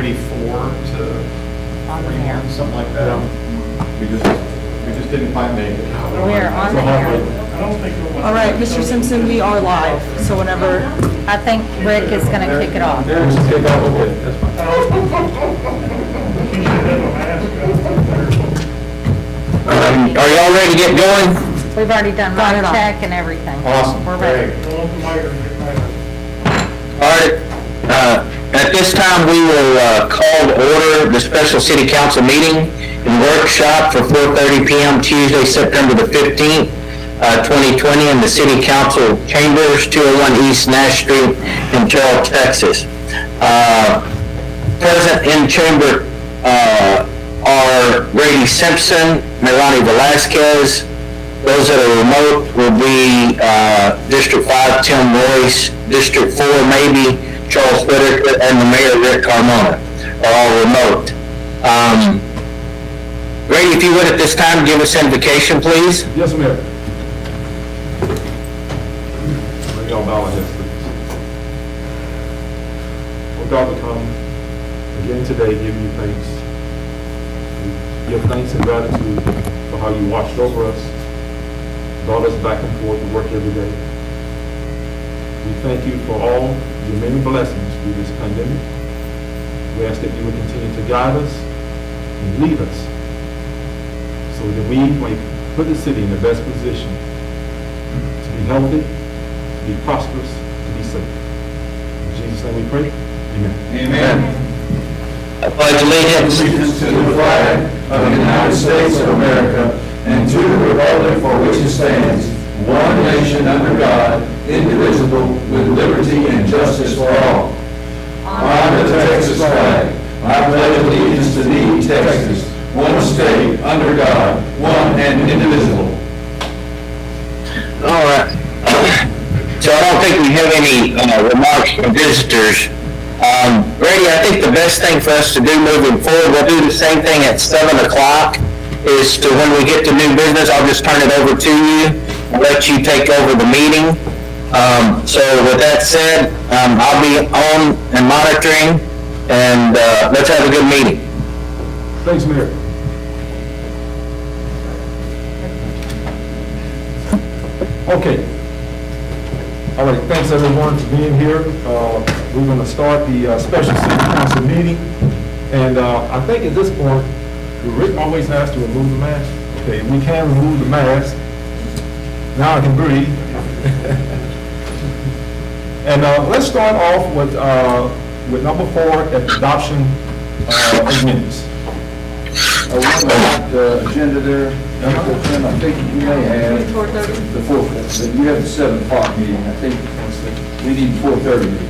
24 to 41, something like that. We just didn't quite make it. We're on the air. All right, Mr. Simpson, we are live, so whenever. I think Rick is going to kick it off. Okay, that's fine. Are y'all ready to get going? We've already done Got it mic on. check and everything. Awesome. We're ready. All right, at this time, we will call to order the special city council meeting and workshop for 4:30 p.m. Tuesday, September the 15th, 2020 in the city council chambers, 201 East Nash Street in Terrell, Texas. Present in chamber are Grady Simpson, Melanie Velasquez. Those that are remote will be District 5, Tim Royce, District 4, maybe Charles Whitaker, and the Mayor, Rick Carmona, are all remote. Grady, if you would at this time, give us invocation, please. Yes, Mayor. Bring y'all bow our heads, please. Oh God, we come again today giving you thanks. We give thanks and gratitude for how you watched over us, brought us back and forth to work every day. We thank you for all your many blessings through this pandemic. We ask that you would continue to guide us and lead us so that we may put the city in the best position to be healthy, to be prosperous, to be safe. In Jesus' name we pray. Amen. Amen. I pledge allegiance To the flag of the United States of America and to the republic for which it stands, one nation under God, indivisible, with liberty and justice for all. Honor the Texas flag. I pledge allegiance to thee, Texas, one state, under God, one and indivisible. All right. So I don't think we have any remarks from visitors. Brady, I think the best thing for us to do moving forward, we'll do the same thing at 7 o'clock, is to when we get to new business, I'll just turn it over to you and let you take over the meeting. So with that said, I'll be on and monitoring, and let's have a good meeting. Thanks, Mayor. Okay. All right, thanks everyone for being here. We're going to start the special city council meeting. And I think at this point, Rick always has to remove the mask. Okay, we can remove the mask. Now I can breathe. And let's start off with number 4, adoption of minutes. We have the agenda there, Tim, I think you may have the 4th, you have the 7 o'clock meeting, I think we need 4:30 meeting.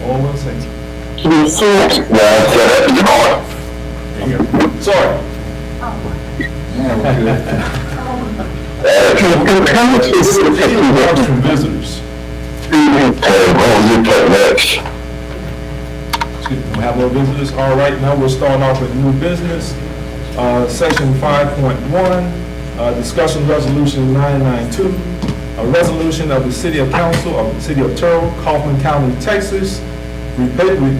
Hold on 1 second. Sorry. From visitors. We have no visitors. All right, now we'll start off with new business. Section 5.1, discussion resolution 992, a resolution of the City of Council of the City of Terrell, Kaufman County, Texas, repealing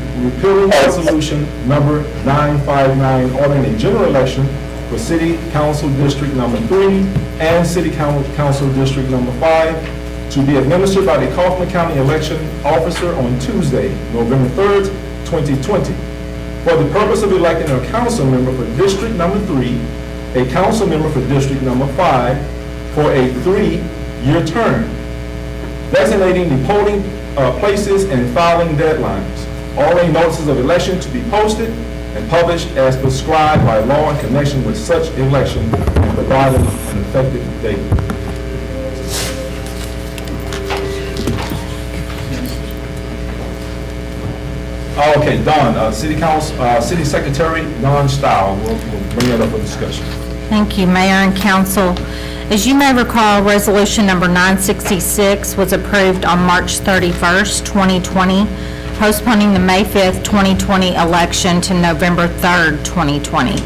resolution number 959, ordering a general election for City Council District number 3 and City Council District number 5 to be administered by the Kaufman County Election Officer on Tuesday, November 3rd, 2020. For the purpose of electing a council member for District number 3, a council member for District number 5 for a 3-year term, designating the polling places and filing deadlines, ordering notices of election to be posted and published as prescribed by law in connection with such election, and providing an effective date. Okay, Don, City Secretary Don Stile will bring that up for discussion. Thank you, Mayor and Council. As you may recall, Resolution Number 966 was approved on March 31st, 2020, postponing the May 5th, 2020 election to November 3rd, 2020.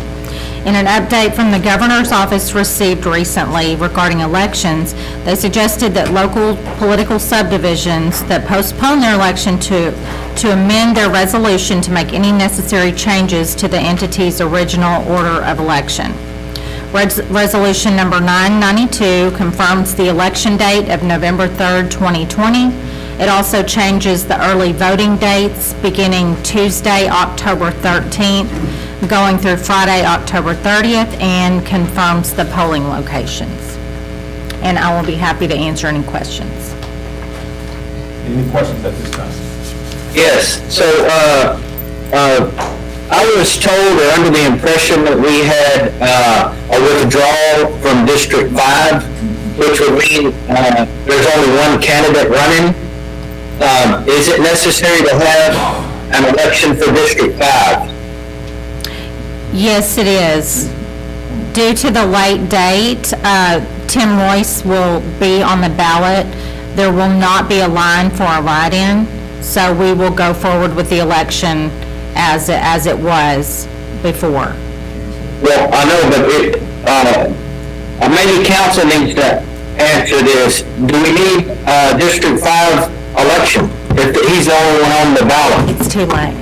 In an update from the governor's office received recently regarding elections, they suggested that local political subdivisions that postpone their election to amend their resolution to make any necessary changes to the entity's original order of election. Resolution number 992 confirms the election date of November 3rd, 2020. It also changes the early voting dates beginning Tuesday, October 13th, going through Friday, October 30th, and confirms the polling locations. And I will be happy to answer any questions. Any questions at this time? Yes, so, I was told or under the impression that we had, a withdrawal from District 5, which would mean, there's only one candidate running. Is it necessary to have an election for District 5? Yes, it is. Due to the late date, Tim Royce will be on the ballot. There will not be a line for a write-in, so we will go forward with the election as it was before. Well, I know, but maybe council needs to answer this. Do we need District 5 election if he's the only one on the ballot? It's too late.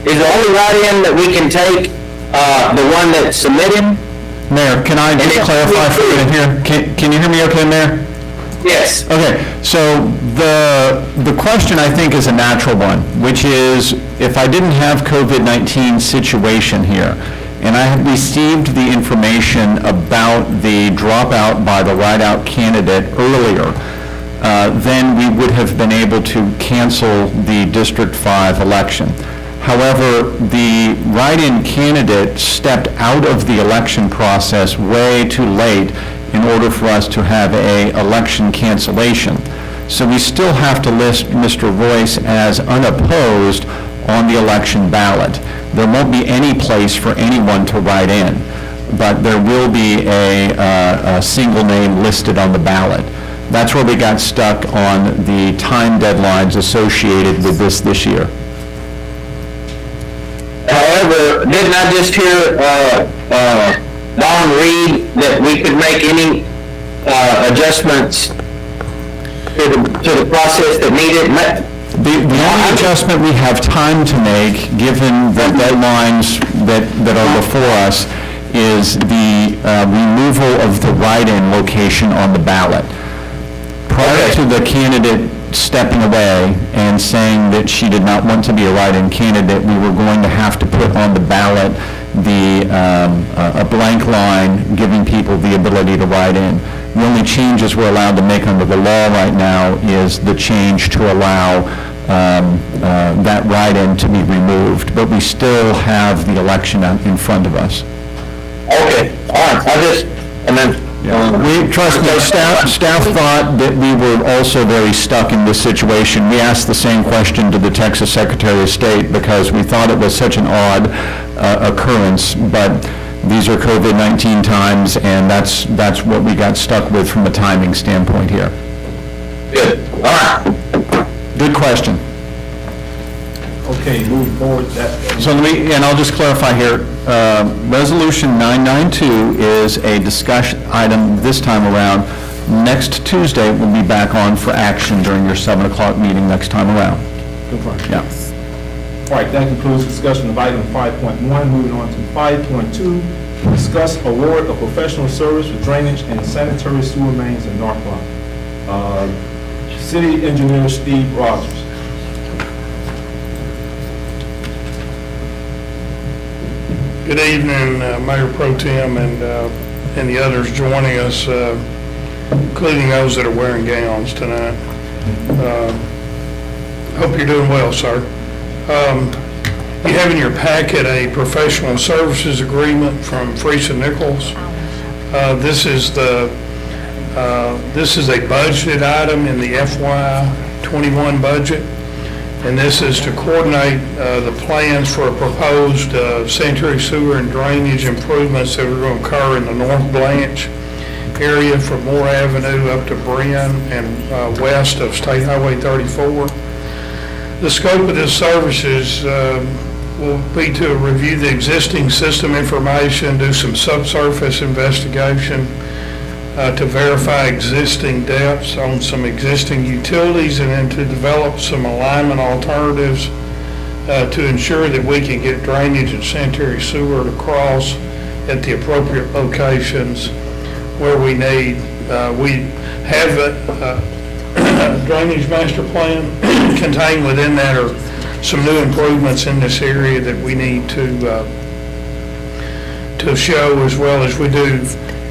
Is the only write-in that we can take the one that's submitted? Mayor, can I just clarify for you here? Can you hear me okay, Mayor? Yes. Okay, so the question I think is a natural one, which is if I didn't have COVID-19 situation here, and I had received the information about the dropout by the write-out candidate earlier, then we would have been able to cancel the District 5 election. However, the write-in candidate stepped out of the election process way too late in order for us to have an election cancellation. So we still have to list Mr. Royce as unopposed on the election ballot. There won't be any place for anyone to write in, but there will be a single name listed on the ballot. That's where we got stuck on the time deadlines associated with this year. However, didn't I just hear Don read that we could make any adjustments to the process that needed? The only adjustment we have time to make, given the deadlines that are before us, is the removal of the write-in location on the ballot. Prior to the candidate stepping away and saying that she did not want to be a write-in candidate, we were going to have to put on the ballot a blank line giving people the ability to write in. The only changes we're allowed to make under the law right now is the change to allow that write-in to be removed, but we still have the election in front of us. Okay, all right, Trust me, staff thought that we were also very stuck in this situation. We asked the same question to the Texas Secretary of State because we thought it was such an odd occurrence, but these are COVID-19 times, and that's what we got stuck with from a timing standpoint here. good, all right. Good question. Okay, moving forward, So I'll just clarify here, Resolution 992 is a discussion item this time around. Next Tuesday, we'll be back on for action during your 7 o'clock meeting next time around. Yeah. all right, that concludes discussion of item 5.1. Moving on to 5.2, discuss award of professional service for drainage and sanitary sewer mains in North Bronx. City Engineer Steve Rogers. Good evening, Mayor Pro Tem and the others joining us, including those that are wearing gowns tonight. Hope you're doing well, sir. You have in your packet a professional services agreement from Friesen Nichols. This is a budgeted item in the FY21 budget. And this is to coordinate the plans for a proposed sanitary sewer and drainage improvements that are going to occur in the North Blanche area from Moore Avenue up to Bryn and west of State Highway 34. The scope of this services will be to review the existing system information, do some subsurface investigation to verify existing depths on some existing utilities, and then to develop some alignment alternatives to ensure that we can get drainage and sanitary sewer across at the appropriate locations where we need. We have a drainage master plan. Contained within that are some new improvements in this area that we need to show, as well as we do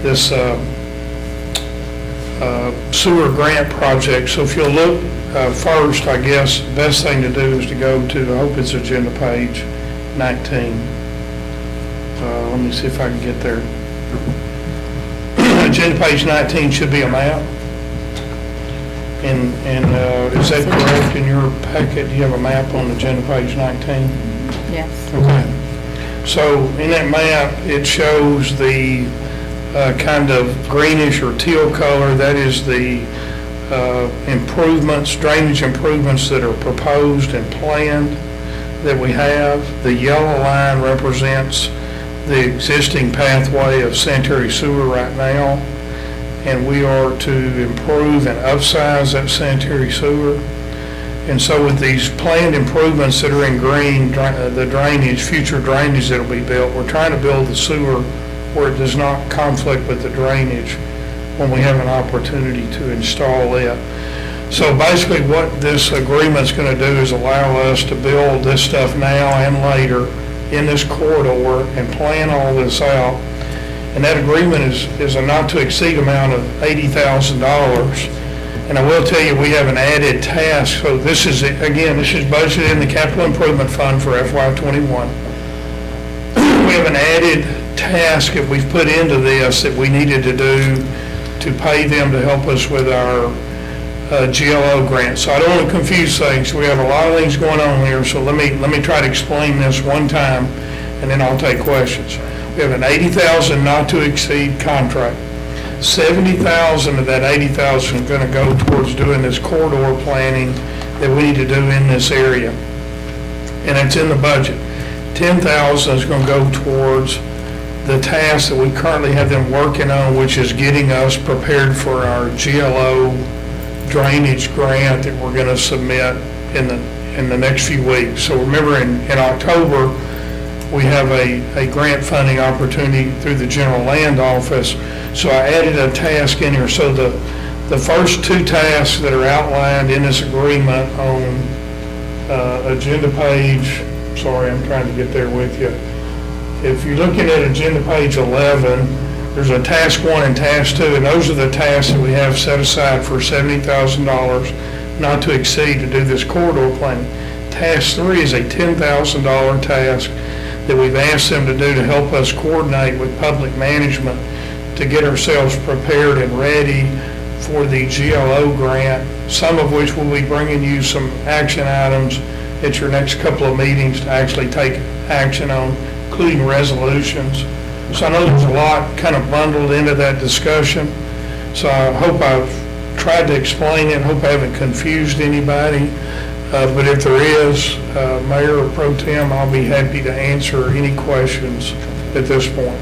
this sewer grant project. So if you'll look first, I guess, the best thing to do is to go to, I hope it's agenda page 19. Let me see if I can get there. Agenda page 19 should be a map. And is that correct in your packet? Do you have a map on agenda page 19? Yes. Okay. So in that map, it shows the kind of greenish or teal color. That is the improvements, drainage improvements that are proposed and planned that we have. The yellow line represents the existing pathway of sanitary sewer right now, and we are to improve and upsize that sanitary sewer. And so with these planned improvements that are in green, the drainage, future drainage that'll be built, we're trying to build the sewer where it does not conflict with the drainage when we have an opportunity to install it. So basically what this agreement's going to do is allow us to build this stuff now and later in this corridor and plan all this out. And that agreement is a not to exceed amount of $80,000. And I will tell you, we have an added task. So this is, again, this is budgeted in the capital improvement fund for FY21. We have an added task that we've put into this that we needed to do to pay them to help us with our GLO grant. So I don't want to confuse things. We have a lot of things going on here. So let me try to explain this one time, and then I'll take questions. We have an $80,000 not to exceed contract. $70,000 of that $80,000 is going to go towards doing this corridor planning that we need to do in this area, and it's in the budget. $10,000 is going to go towards the task that we currently have them working on, which is getting us prepared for our GLO drainage grant that we're going to submit in the next few weeks. So remember, in October, we have a grant funding opportunity through the General Land Office. So I added a task in here. So the first two tasks that are outlined in this agreement on agenda page, sorry, I'm trying to get there with you. If you're looking at agenda page 11, there's a task 1 and task 2, and those are the tasks that we have set aside for $70,000 not to exceed to do this corridor planning. Task 3 is a $10,000 task that we've asked them to do to help us coordinate with public management to get ourselves prepared and ready for the GLO grant, some of which we'll be bringing you some action items at your next couple of meetings to actually take action on, including resolutions. So I know there's a lot kind of bundled into that discussion. So I hope I've tried to explain it, hope I haven't confused anybody. But if there is, Mayor Pro Tem, I'll be happy to answer any questions at this point.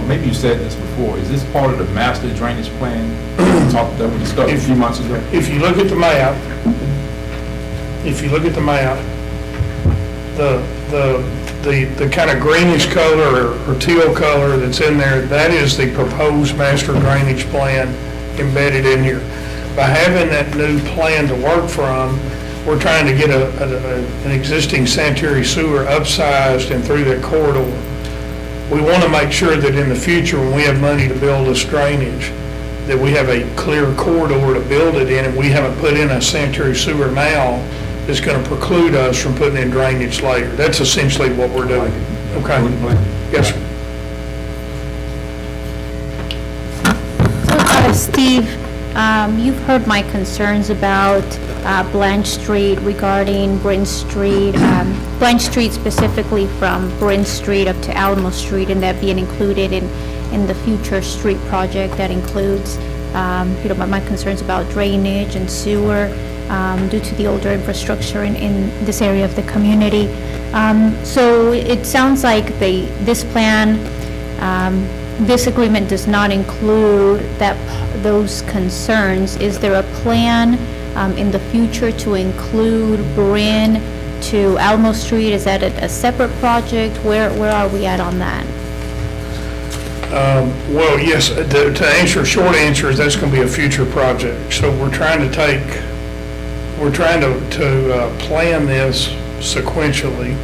Maybe you said this before, is this part of the master drainage plan that we discussed a few months ago? If you look at the map, the kind of greenish color or teal color that's in there, that is the proposed master drainage plan embedded in here. By having that new plan to work from, we're trying to get an existing sanitary sewer upsized and through that corridor. We want to make sure that in the future, when we have money to build this drainage, that we have a clear corridor to build it in, and we haven't put in a sanitary sewer now that's going to preclude us from putting in drainage later. That's essentially what we're doing. Okay? Yes, sir. Steve, you've heard my concerns about Blanche Street regarding Bryn Street, Blanche Street specifically from Bryn Street up to Alamo Street, and that being included in the future street project that includes, my concerns about drainage and sewer. due to the older infrastructure in this area of the community. So it sounds like this plan, this agreement does not include those concerns. Is there a plan in the future to include Bryn to Alamo Street? Is that a separate project? Where are we at on that? Well, yes, to short answer is that's going to be a future project. So we're trying to plan this sequentially.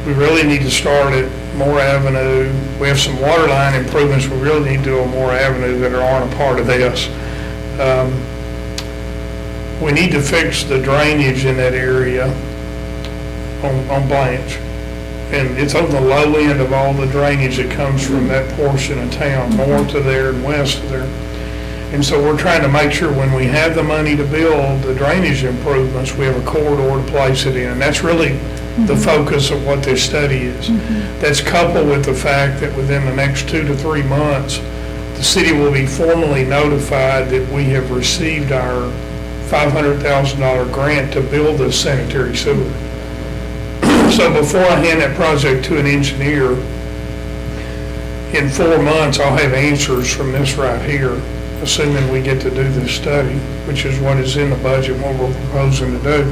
We really need to start at Moore Avenue. We have some water line improvements we really need to do on Moore Avenue that aren't a part of this. We need to fix the drainage in that area on Blanche. And it's on the low end of all the drainage that comes from that portion of town, north of there and west of there. And so we're trying to make sure when we have the money to build the drainage improvements, we have a corridor to place it in. That's really the focus of what this study is. That's coupled with the fact that within the next 2 to 3 months, the city will be formally notified that we have received our $500,000 grant to build the sanitary sewer. So before I hand that project to an engineer, in 4 months, I'll have answers from this right here, assuming we get to do this study, which is what is in the budget, what we're proposing to do.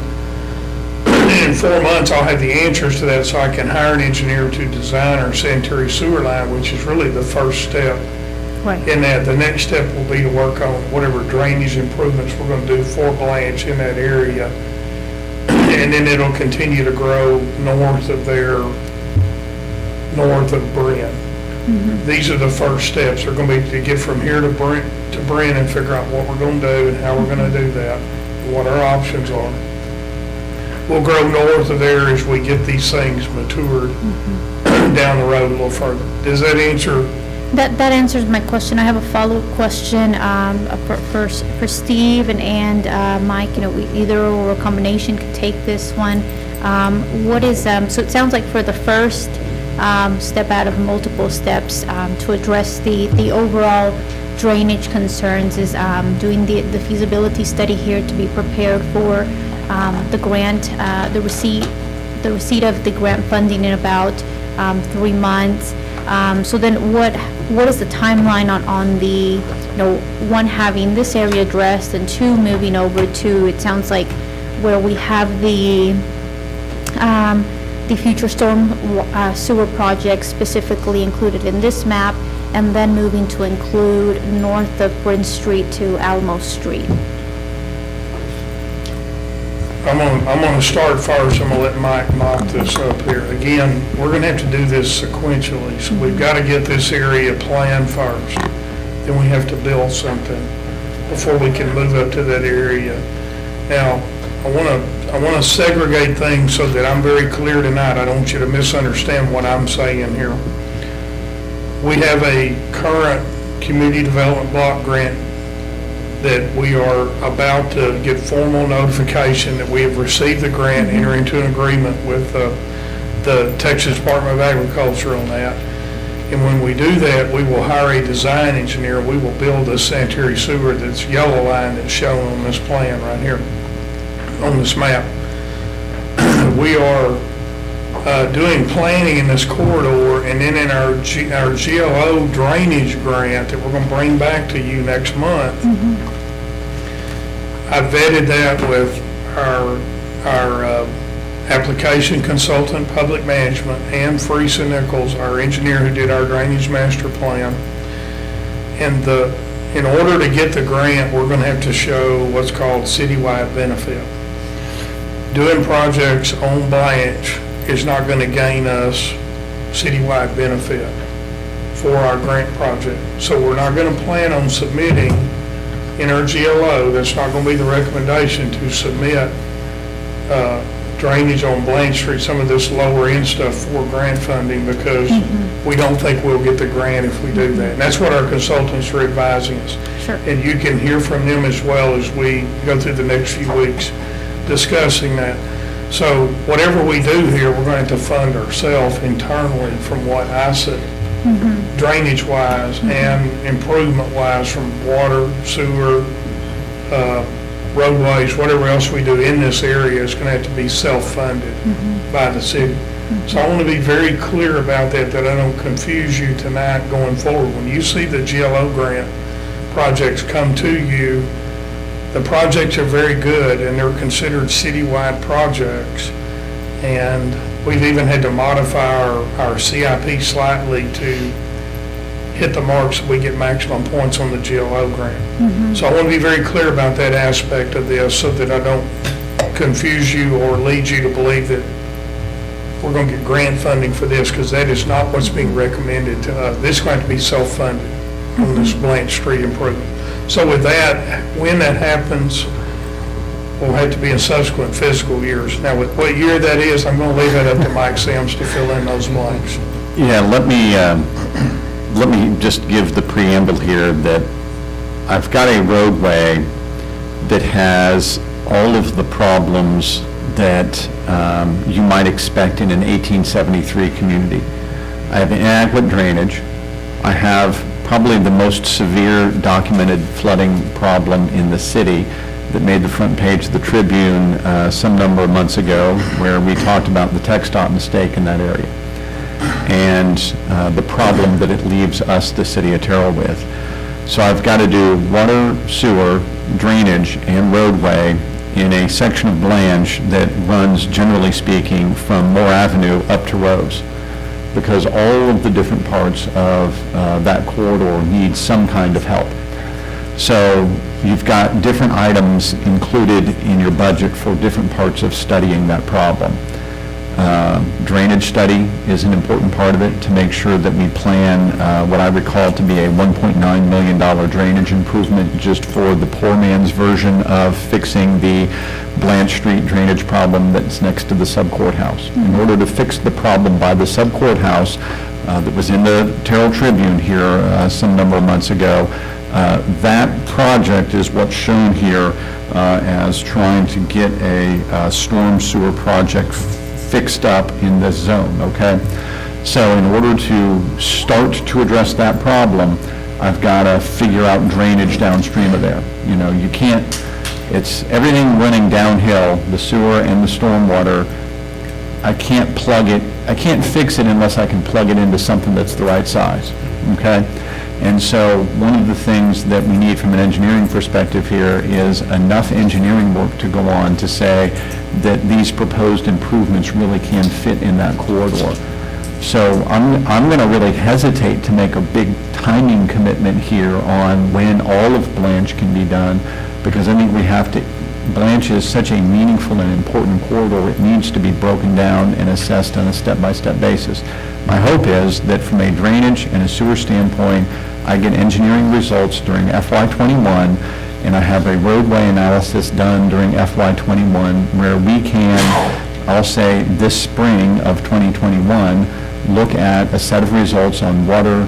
And in 4 months, I'll have the answers to that so I can hire an engineer to design our sanitary sewer line, which is really the first step. Right. In that, the next step will be to work on whatever drainage improvements we're going to do for Blanche in that area. And then it'll continue to grow north of Bryn. These are the first steps. They're going to be to get from here to Bryn and figure out what we're going to do and how we're going to do that, what our options are. We'll grow north of there as we get these things matured down the road a little further. Does that answer? That answers my question. I have a follow-up question for Steve and Mike. You know, either or a combination could take this one. What is so it sounds like for the first step out of multiple steps to address the overall drainage concerns is doing the feasibility study here to be prepared for the grant, the receipt of the grant funding in about 3 months. So then what is the timeline on the, one, having this area addressed, and 2, moving over to, it sounds like, where we have the future storm sewer projects specifically included in this map, and then moving to include north of Bryn Street to Alamo Street? I'm going to start first. I'm going to let Mike knock this up here. Again, we're going to have to do this sequentially. So we've got to get this area planned first. Then we have to build something before we can move up to that area. Now, I want to segregate things so that I'm very clear tonight. I don't want you to misunderstand what I'm saying here. We have a current community development block grant that we are about to get formal notification that we have received the grant, enter into an agreement with the Texas Department of Agriculture on that. And when we do that, we will hire a design engineer. We will build a sanitary sewer that's yellow line that's shown on this plan right here, on this map. We are doing planning in this corridor, and then in our GLO drainage grant that we're going to bring back to you next month, I vetted that with our application consultant, public management, and Freesa Nichols, our engineer who did our drainage master plan. And in order to get the grant, we're going to have to show what's called citywide benefit. Doing projects on Blanche is not going to gain us citywide benefit for our grant project. So we're not going to plan on submitting in our GLO, that's not going to be the recommendation, to submit drainage on Blanche Street, some of this lower end stuff for grant funding, because we don't think we'll get the grant if we do that. And that's what our consultants are advising us. Sure. And you can hear from them as well as we go through the next few weeks discussing that. So whatever we do here, we're going to have to fund ourselves internally from what I see, drainage-wise and improvement-wise from water, sewer, roadways, whatever else we do in this area is gonna have to be self-funded by the city. So I want to be very clear about that I don't confuse you tonight going forward. When you see the GLO grant projects come to you, the projects are very good and they're considered citywide projects. And we've even had to modify our CIP slightly to hit the mark so we get maximum points on the GLO grant. So I want to be very clear about that aspect of this so that I don't confuse you or lead you to believe that we're going to get grant funding for this, because that is not what's being recommended to us. This is going to be self-funded on this Blanche Street improvement. So with that, when that happens, will have to be in subsequent fiscal years. Now, with what year that is, I'm going to leave that up to Mike Sims to fill in those blanks. Yeah, let me just give the preamble here that I've got a roadway that has all of the problems that you might expect in an 1873 community. I have inadequate drainage. I have probably the most severe documented flooding problem in the city that made the front page of the Tribune some number of months ago, where we talked about the TxDOT mistake in that area and the problem that it leaves us, the city of Terrell, with. So I've got to do water, sewer, drainage, and roadway in a section of Blanche that runs, generally speaking, from Moore Avenue up to Rose, because all of the different parts of that corridor need some kind of help. So you've got different items included in your budget for different parts of studying that problem. Drainage study is an important part of it, to make sure that we plan what I recall to be a $1.9 million drainage improvement just for the poor man's version of fixing the Blanche Street drainage problem that's next to the sub-courthouse. In order to fix the problem by the sub-courthouse that was in the Terrell Tribune here some number of months ago, that project is what's shown here as trying to get a storm sewer project fixed up in this zone, okay? So in order to start to address that problem, I've got to figure out drainage downstream of there. You know, you can't, it's everything running downhill, the sewer and the stormwater. I can't plug it, I can't fix it unless I can plug it into something that's the right size, okay? And so one of the things that we need from an engineering perspective here is enough engineering work to go on to say that these proposed improvements really can fit in that corridor. So I'm going to really hesitate to make a big timing commitment here on when all of Blanche can be done, because I think we have to, Blanche is such a meaningful and important corridor, it needs to be broken down and assessed on a step-by-step basis. My hope is that from a drainage and a sewer standpoint, I get engineering results during FY21, and I have a roadway analysis done during FY21 where we can, I'll say this spring of 2021, look at a set of results on water,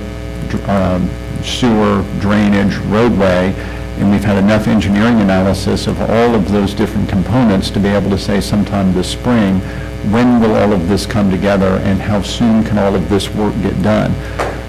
sewer, drainage, roadway, and we've had enough engineering analysis of all of those different components to be able to say sometime this spring, when will all of this come together and how soon can all of this work get done?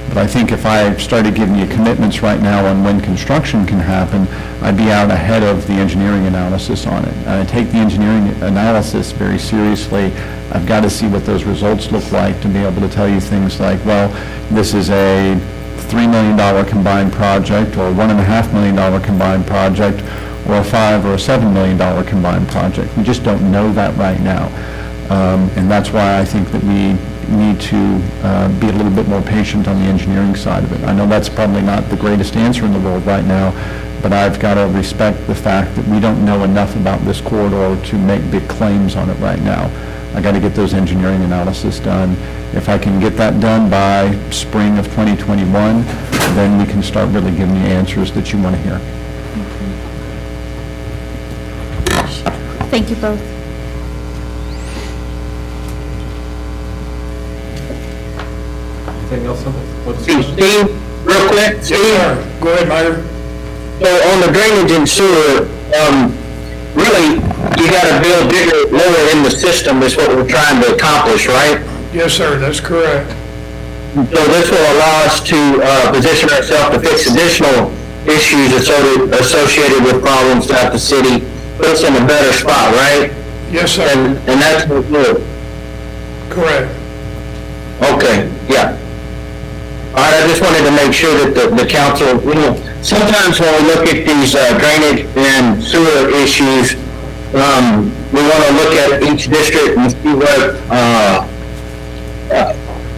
But I think if I started giving you commitments right now on when construction can happen, I'd be out ahead of the engineering analysis on it. I take the engineering analysis very seriously. I've got to see what those results look like to be able to tell you things like, well, this is a $3 million combined project, or $1.5 million combined project, or a $5 or a $7 million combined project. We just don't know that right now. And that's why I think that we need to be a little bit more patient on the engineering side of it. I know that's probably not the greatest answer in the world right now, but I've got to respect the fact that we don't know enough about this corridor to make big claims on it right now. I got to get those engineering analysis done. If I can get that done by spring of 2021, then we can start really giving you answers that you want to hear. Thank you both. Anything else on this? Steve, real quick, Steve? Go ahead, Mayor. So on the drainage and sewer, really, you gotta build bigger, lower in the system is what we're trying to accomplish, right? Yes, sir, that's correct. So this will allow us to position ourselves to fix additional issues associated with problems throughout the city put us in a better spot, right? Yes, sir. And that's what we're, Correct. okay, yeah. All right, I just wanted to make sure that the council, sometimes when we look at these drainage and sewer issues, we want to look at each district and see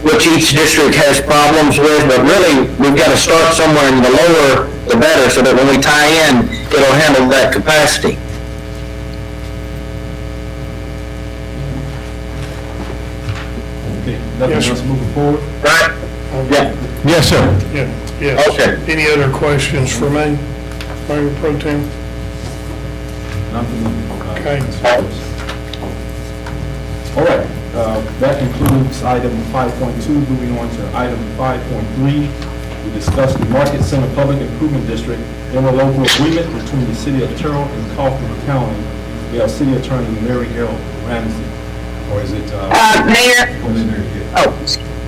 which each district has problems with, but really, we've got to start somewhere in the lower, the better, so that when we tie in, it'll handle that capacity. Okay, nothing Yes, sir. else moving forward? Right? Yeah. Yes, sir. Yeah, yes. Okay. Any other questions for me, Mayor Pro Tem? Nothing. Okay. All right, that concludes item 5.2. Moving on to item 5.3. We discussed the Market Center Public Improvement District interlocal agreement between the City of Terrell and Kaufman County. We have City Attorney Mary L. Ramsey, or is it? Mayor,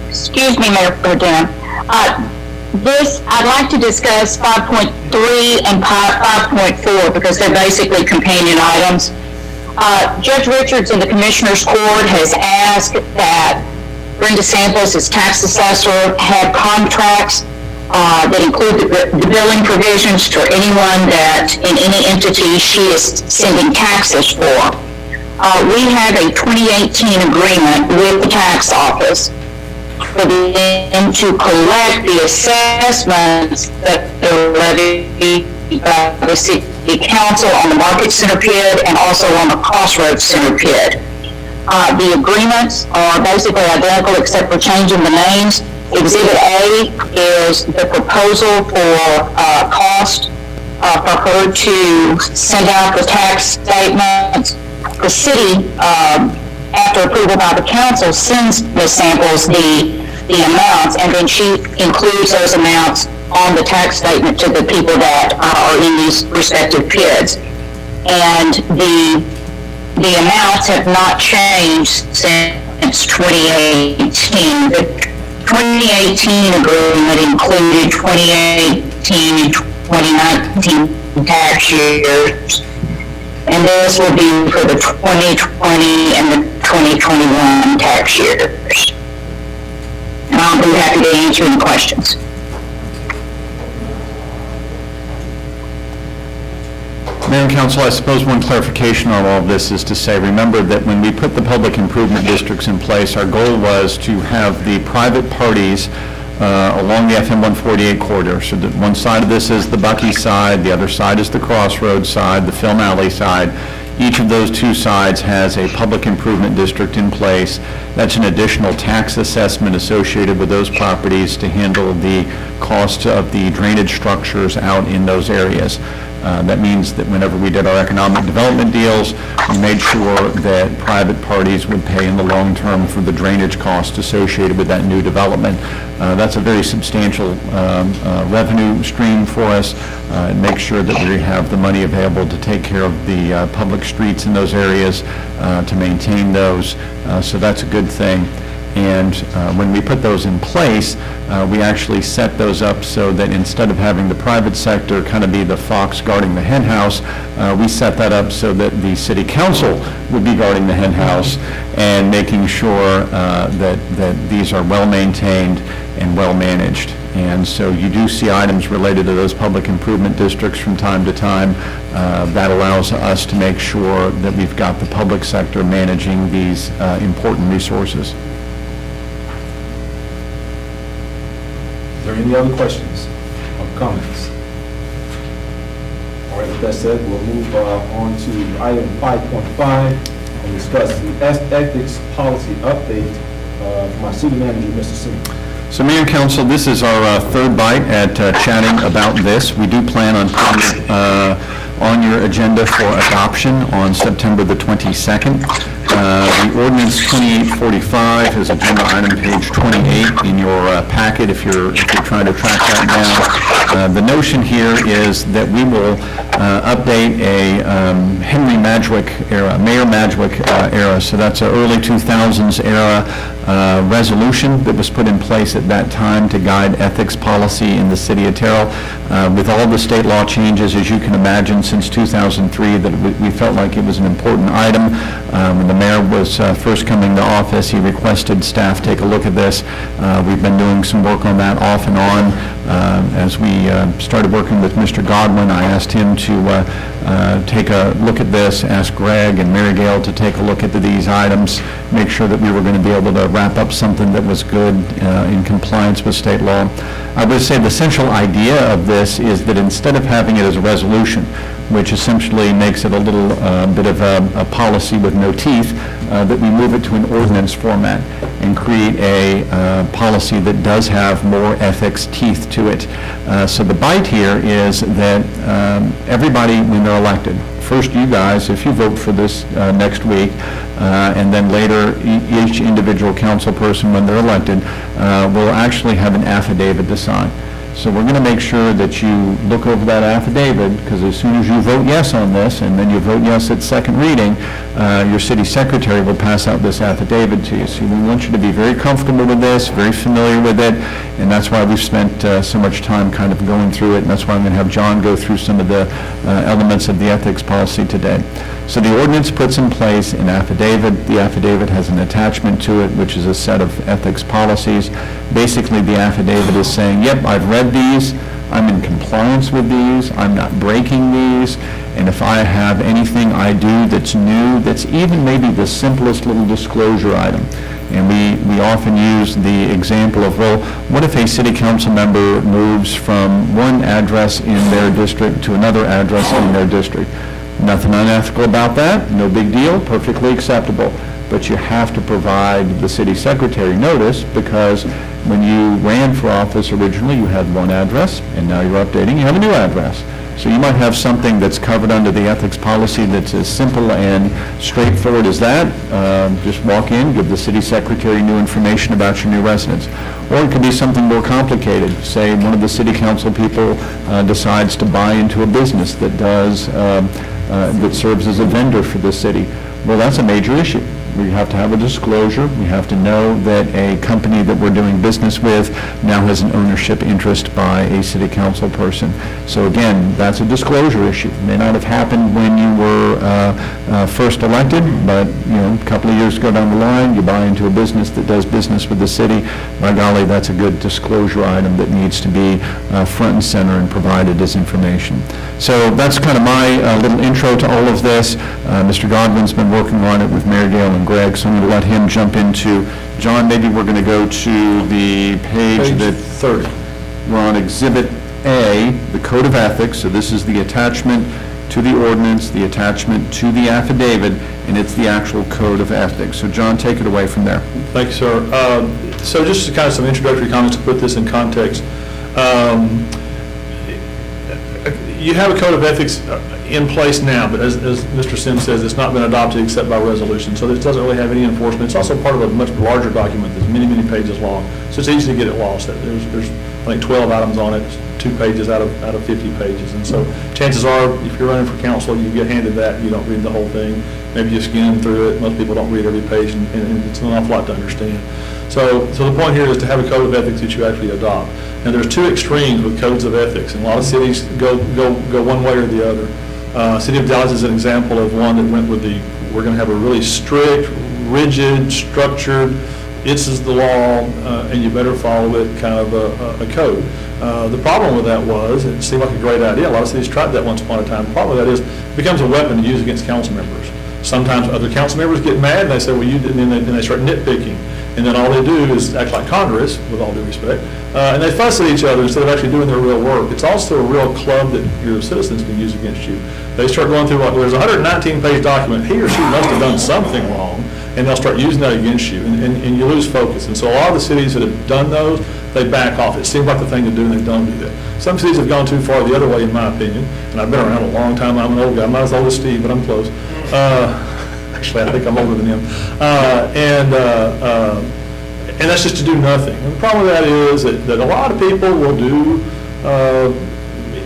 excuse me, Mayor Pro Tem. I'd like to discuss 5.3 and 5.4 because they're basically companion items. Judge Richards in the Commissioners Court has asked that Brenda Samples, as tax assessor, have contracts that include the billing provisions for anyone that, in any entity she is sending taxes for. We have a 2018 agreement with the tax office for them to collect the assessments that are levied by the City Council on the Market Center PID and also on the Crossroads Center PID. The agreements are basically identical except for changing the names. Exhibit A is the proposal for cost for her to send out the tax statements. The city, after approval by the council, sends Ms. Samples the amounts, and then she includes those amounts on the tax statement to the people that are in these respective PIDs. And the amounts have not changed since 2018. The 2018 agreement included 2018 and 2019 tax years, and this will be for the 2020 and the 2021 tax years. And I'll be happy to answer any questions. Mayor and Council, I suppose one clarification on all of this is to say, remember that when we put the public improvement districts in place, our goal was to have the private parties along the FM 148 corridor. So that one side of this is the Bucky side, the other side is the Crossroads side, the Film Alley side. Each of those two sides has a public improvement district in place. That's an additional tax assessment associated with those properties to handle the cost of the drainage structures out in those areas. That means that whenever we did our economic development deals, we made sure that private parties would pay in the long term for the drainage costs associated with that new development. That's a very substantial revenue stream for us. It makes sure that we have the money available to take care of the public streets in those areas, to maintain those. So that's a good thing. And when we put those in place, we actually set those up so that instead of having the private sector kind of be the fox guarding the hen house, we set that up so that the city council would be guarding the hen house and making sure that these are well maintained and well managed. And so you do see items related to those public improvement districts from time to time. That allows us to make sure that we've got the public sector managing these important resources. Are there any other questions or comments? All right, with that said, we'll move on to item 5.5 and discuss the ethics policy update from our city manager, Mr. Simmons. So Mayor and Council, this is our third bite at chatting about this. We do plan on putting it on your agenda for adoption on September the 22nd. The ordinance 2845 is agenda item page 28 in your packet if you're trying to track that down. The notion here is that we will update a Henry Madgwick era, Mayor Madgwick era, so that's an early 2000s era resolution that was put in place at that time to guide ethics policy in the city of Terrell. With all the state law changes, as you can imagine, since 2003, that we felt like it was an important item. When the mayor was first coming to office, he requested staff take a look at this. We've been doing some work on that off and on. As we started working with Mr. Godwin, I asked him to take a look at this, ask Greg and Mary Gail to take a look at these items, make sure that we were going to be able to wrap up something that was good in compliance with state law. I would say the central idea of this is that instead of having it as a resolution, which essentially makes it a little bit of a policy with no teeth, that we move it to an ordinance format and create a policy that does have more ethics teeth to it. So the bite here is that everybody, when they're elected, first you guys, if you vote for this next week, and then later each individual council person, when they're elected, will actually have an affidavit to sign. So we're going to make sure that you look over that affidavit, because as soon as you vote yes on this, and then you vote yes at second reading, your city secretary will pass out this affidavit to you. So we want you to be very comfortable with this, very familiar with it, and that's why we've spent so much time kind of going through it, and that's why I'm going to have John go through some of the elements of the ethics policy today. So the ordinance puts in place an affidavit. The affidavit has an attachment to it, which is a set of ethics policies. Basically, the affidavit is saying, yep, I've read these, I'm in compliance with these, I'm not breaking these, and if I have anything I do that's new, that's even maybe the simplest little disclosure item. And we often use the example of, well, what if a city council member moves from one address in their district to another address in their district? Nothing unethical about that, no big deal, perfectly acceptable. But you have to provide the city secretary notice, because when you ran for office originally, you had one address, and now you're updating, you have a new address. So you might have something that's covered under the ethics policy that's as simple and straightforward as that. Just walk in, give the city secretary new information about your new residence. Or it could be something more complicated. Say one of the city council people decides to buy into a business that does, that serves as a vendor for the city. Well, that's a major issue. We have to have a disclosure. We have to know that a company that we're doing business with now has an ownership interest by a city council person. So again, that's a disclosure issue. It may not have happened when you were first elected, but a couple of years ago down the line, you buy into a business that does business with the city. By golly, that's a good disclosure item that needs to be front and center and provided as information. So that's kind of my little intro to all of this. Mr. Godwin's been working on it with Mary Gail and Greg, so I'm going to let him jump into. John, maybe we're going to go to the page that 30. We're on Exhibit A, the Code of Ethics. So this is the attachment to the ordinance, the attachment to the affidavit, and it's the actual Code of Ethics. So John, take it away from there. Thank you, sir. So just kind of some introductory comments to put this in context. You have a code of ethics in place now, but as Mr. Sims says, it's not been adopted except by resolution, so this doesn't really have any enforcement. It's also part of a much larger document that's many, many pages long, so it's easy to get it lost. There's I think 12 items on it, 2 pages out of 50 pages, and so chances are, if you're running for council, you get handed that, you don't read the whole thing, maybe you skim through it. Most people don't read every page, and it's an awful lot to understand. So the point here is to have a code of ethics that you actually adopt. And there's 2 extremes with codes of ethics, and a lot of cities go one way or the other. City of Dallas is an example of one that went with we're going to have a really strict, rigid, structured, this is the law, and you better follow it kind of a code. The problem with that was, it seemed like a great idea. A lot of cities tried that once upon a time. The problem with that is it becomes a weapon to use against council members. Sometimes other council members get mad and they say, well, you didn't, and they start nitpicking. And then all they do is act like Congress, with all due respect, and they fuss at each other instead of actually doing their real work. It's also a real club that your citizens can use against you. They start going through, there's a 119-page document, he or she must have done something wrong, and they'll start using that against you, and you lose focus. And so a lot of the cities that have done those, they back off. It seems like the thing to do, and they don't do that. Some cities have gone too far the other way, in my opinion, and I've been around a long time. I'm an old guy. I'm not as old as Steve, but I'm close. Actually, I think I'm older than him. And that's just to do nothing. And the problem with that is that a lot of people will do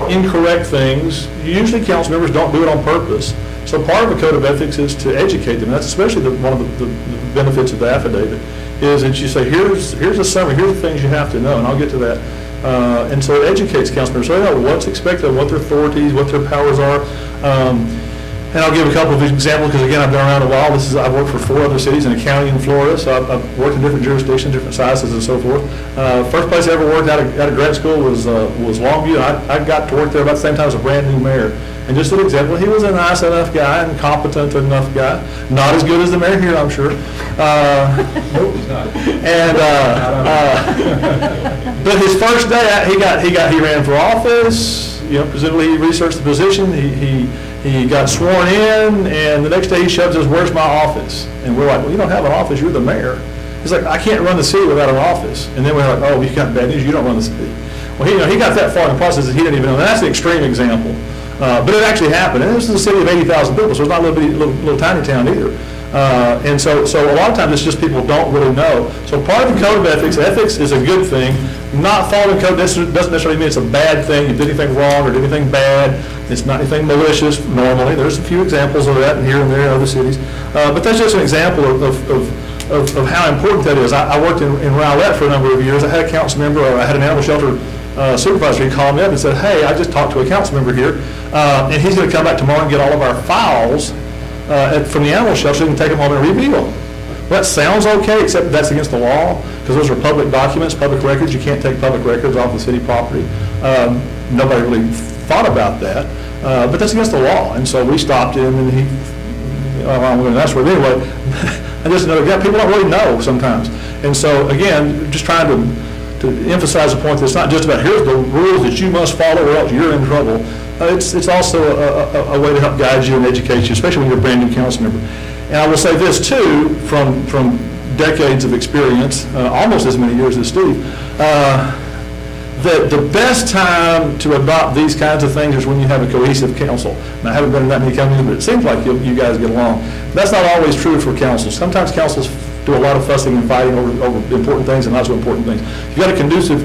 incorrect things. Usually council members don't do it on purpose. So part of the code of ethics is to educate them. That's especially one of the benefits of the affidavit, is that you say, here's a summary, here's the things you have to know, and I'll get to that. And so it educates council members, so they know what's expected, what their authorities, what their powers are. And I'll give a couple of examples, because again, I've been around a while. I've worked for 4 other cities in a county in Florida, so I've worked in different jurisdictions, different sizes and so forth. First place I ever worked out of grad school was Longview. I got to work there about the same time as a brand new mayor. And just an example, he was a nice enough guy and competent enough guy. Not as good as the mayor here, I'm sure. Nope, he's not. But his first day, he ran for office. Presumably he researched the position. He got sworn in, and the next day he shoves us, "Where's my office?" And we're like, "Well, you don't have an office. You're the mayor." He's like, "I can't run the city without an office." And then we're like, "Oh, you got bad news. You don't run the city." Well, he got that far in the process that he didn't even know. And that's the extreme example. But it actually happened. And this is a city of 80,000 people, so it's not a little tiny town either. And so a lot of times it's just people don't really know. So part of the code of ethics is a good thing. Not following code doesn't necessarily mean it's a bad thing. You did anything wrong or did anything bad. It's not anything malicious normally. There's a few examples of that here and there in other cities. But that's just an example of how important that is. I worked in Rowlett for a number of years. I had a council member, or I had an animal shelter supervisor. He called me up and said, "Hey, I just talked to a council member here, and he's going to come back tomorrow and get all of our files from the animal shelter so he can take them home and reveal them." Well, that sounds okay, except that's against the law, because those are public documents, public records. You can't take public records off the city property. Nobody really thought about that, but that's against the law. And so we stopped him, and I'm going to that's where anyway. And just another guy, people don't really know sometimes. And so again, just trying to emphasize the point that it's not just about here's the rules that you must follow or else you're in trouble. It's also a way to help guide you and educate you, especially when you're a brand new council member. And I will say this too, from decades of experience, almost as many years as Steve, that the best time to adopt these kinds of things is when you have a cohesive council. And I haven't been in that many councils, but it seems like you guys get along. That's not always true for councils. Sometimes councils do a lot of fussing and fighting over important things and not so important things. You've got a conducive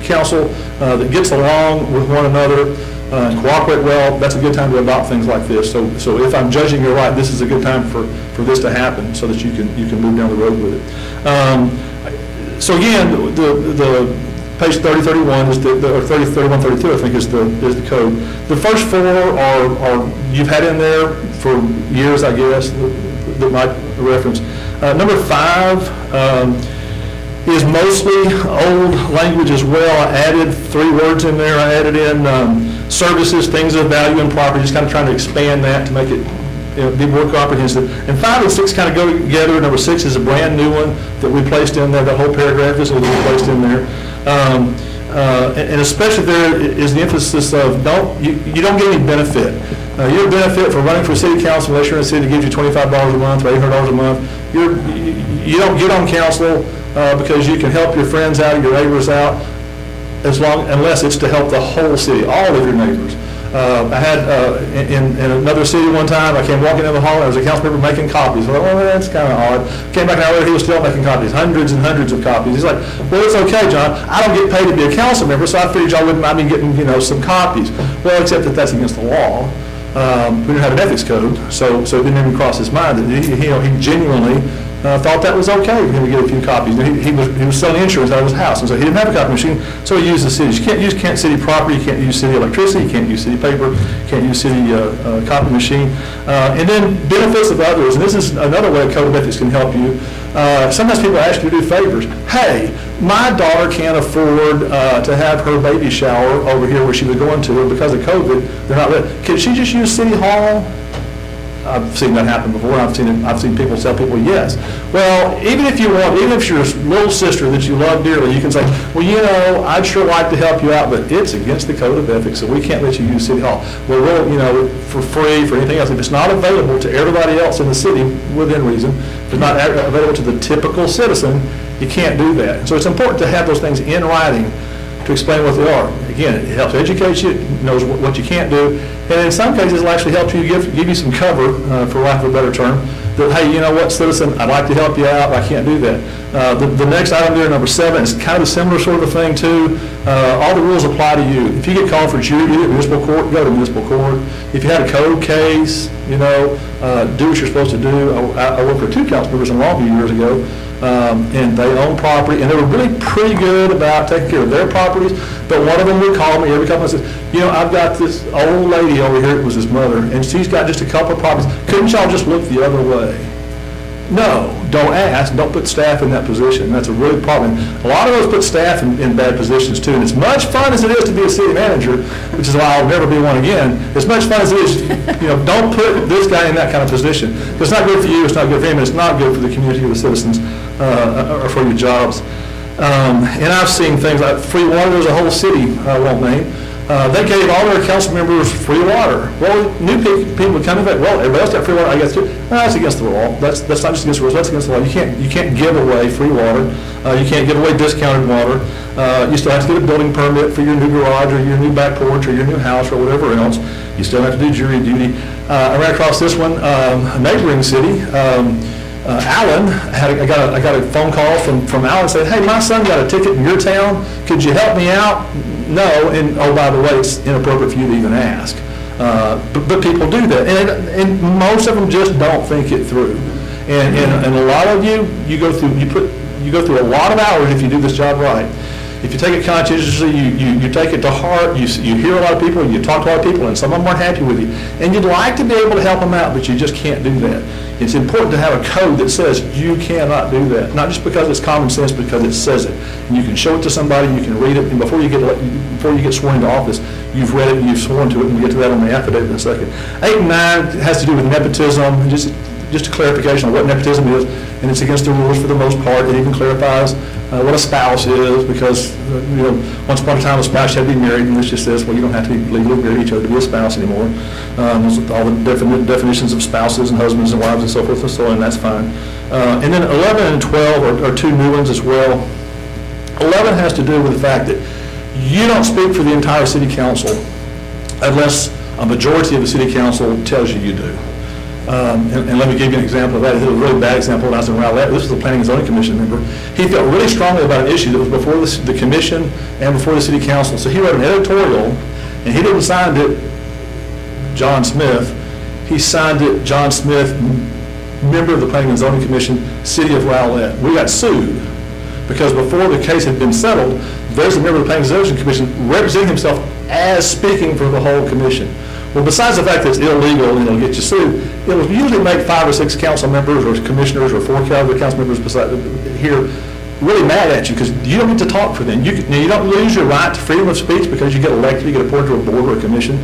council that gets along with one another and cooperate well, that's a good time to adopt things like this. So if I'm judging you right, this is a good time for this to happen so that you can move down the road with it. So again, the page 3031 is or 3132 I think is the code. The first 4 are you've had in there for years, I guess, that might reference. Number 5 is mostly old language as well. I added 3 words in there. I added in services, things of value and property, just kind of trying to expand that to make it be more comprehensive. And 5 and 6 kind of go together. Number 6 is a brand new one that we placed in there. That whole paragraph is placed in there. And especially there is the emphasis of you don't get any benefit. Your benefit for running for city council, unless you're in a city that gives you $25 a month or $800 a month, you don't get on council because you can help your friends out, your neighbors out, unless it's to help the whole city, all of your neighbors. I had in another city one time, I came walking in the hall, and there was a council member making copies. I thought, well, that's kind of odd. Came back an hour later, he was still making copies, hundreds and hundreds of copies. He's like, well, it's okay, John. I don't get paid to be a council member, so I figured y'all wouldn't mind me getting, some copies. Well, except that that's against the law. We didn't have an ethics code, so it didn't even cross his mind that he genuinely thought that was okay for him to get a few copies. He was selling insurance out of his house, and so he didn't have a copy machine, so he used the city's. You can't use city property, you can't use city electricity, you can't use city paper, you can't use city copy machine. And then benefits of others, and this is another way a code of ethics can help you. Sometimes people ask you to do favors. Hey, my daughter can't afford to have her baby shower over here where she was going to, and because of COVID, they're not let. Can she just use City Hall? I've seen that happen before. I've seen people tell people yes. Well, even if you want, even if your little sister that you love dearly, you can say, well, I'd sure like to help you out, but it's against the code of ethics, so we can't let you use City Hall. Well, for free, for anything else. If it's not available to everybody else in the city within reason, if it's not available to the typical citizen, you can't do that. So it's important to have those things in writing to explain what they are. Again, it helps educate you, it knows what you can't do, and in some cases it'll actually help you give you some cover, for lack of a better term, that, hey, you know what, citizen, I'd like to help you out, I can't do that. The next item there, number 7, is kind of a similar sort of a thing too. All the rules apply to you. If you get called for jury duty at municipal court, go to municipal court. If you had a code case, do what you're supposed to do. I worked for 2 council members in Longview years ago, and they own property, and they were really pretty good about taking care of their properties, but one of them would call me every couple of months and say, I've got this old lady over here, it was his mother, and she's got just a couple of properties. Couldn't y'all just look the other way? No, don't ask, don't put staff in that position. That's a really problem. A lot of those put staff in bad positions too, and as much fun as it is to be a city manager, which is why I'll never be one again, as much fun as it is, don't put this guy in that kind of position. It's not good for you, it's not good for him, and it's not good for the community or the citizens, or for your jobs. And I've seen things like free water. There's a whole city I won't name. They gave all their council members free water. Well, new people would come in and say, well, everybody else got free water, I guess too. No, that's against the law. That's not just against the rules, that's against the law. You can't give away free water. You can't give away discounted water. You still have to get a building permit for your new garage or your new back porch or your new house or whatever else. You still have to do jury duty. I ran across this one, a neighboring city. Alan, I got a phone call from Alan saying, hey, my son got a ticket in your town. Could you help me out? No, and oh, by the way, it's inappropriate for you to even ask. But people do that, and most of them just don't think it through. And a lot of you go through a lot of hours if you do this job right. If you take it conscientiously, you take it to heart, you hear a lot of people, you talk to a lot of people, and some of them aren't happy with you. And you'd like to be able to help them out, but you just can't do that. It's important to have a code that says you cannot do that, not just because it's common sense, because it says it. And you can show it to somebody, you can read it, and before you get sworn into office, you've read it and you've sworn to it, and we'll get to that on the affidavit in a second. 8 and 9 has to do with nepotism, just a clarification on what nepotism is, and it's against the rules for the most part. It even clarifies what a spouse is, because once upon a time a spouse had to be married, and this just says, well, you don't have to be legally married to each other to be a spouse anymore. Those are all the definitions of spouses and husbands and wives and so forth and so on, and that's fine. And then 11 and 12 are 2 new ones as well. 11 has to do with the fact that you don't speak for the entire city council unless a majority of the city council tells you do. And let me give you an example of that. It was a really bad example when I was in Rowlett. This was the Planning and Zoning Commission member. He felt really strongly about an issue that was before the commission and before the city council. So he wrote an editorial, and he didn't sign it John Smith. He signed it John Smith, member of the Planning and Zoning Commission, City of Rowlett. We got sued because before the case had been settled, there's a member of the Planning and Zoning Commission representing himself as speaking for the whole commission. Well, besides the fact that it's illegal and it'll get you sued, it'll usually make 5 or 6 council members or commissioners or 4 other council members here really mad at you because you don't get to talk for them. You don't lose your right to freedom of speech because you get elected, you get appointed to a board or a commission.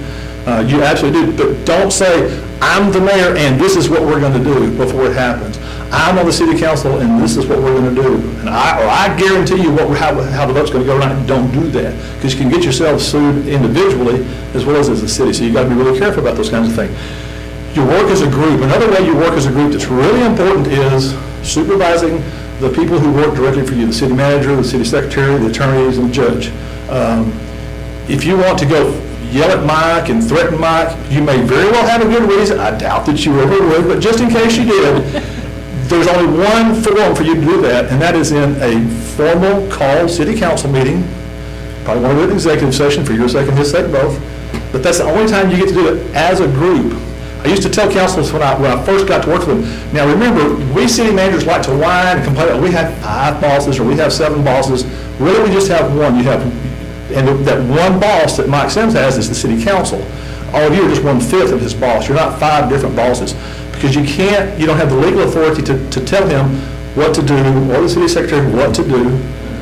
You absolutely do. But don't say, I'm the mayor and this is what we're going to do before it happens. I'm on the city council and this is what we're going to do. And I guarantee you how the vote's going to go tonight. Don't do that because you can get yourself sued individually as well as a city. So you've got to be really careful about those kinds of things. You work as a group. Another way you work as a group that's really important is supervising the people who work directly for you, the city manager, the city secretary, the attorneys, and the judge. If you want to go yell at Mike and threaten Mike, you may very well have a good reason. I doubt that you ever would, but just in case you did, there's only one forum for you to do that, and that is in a formal called city council meeting. Probably want to do an executive session for your sake and his sake both, but that's the only time you get to do it as a group. I used to tell councilors when I first got to work for them, now remember, we city managers like to whine and complain, we have 5 bosses or we have 7 bosses. Really, we just have one. And that one boss that Mike Sims has is the city council. All of you are just 1/5 of his boss. You're not 5 different bosses because you don't have the legal authority to tell him what to do or the city secretary what to do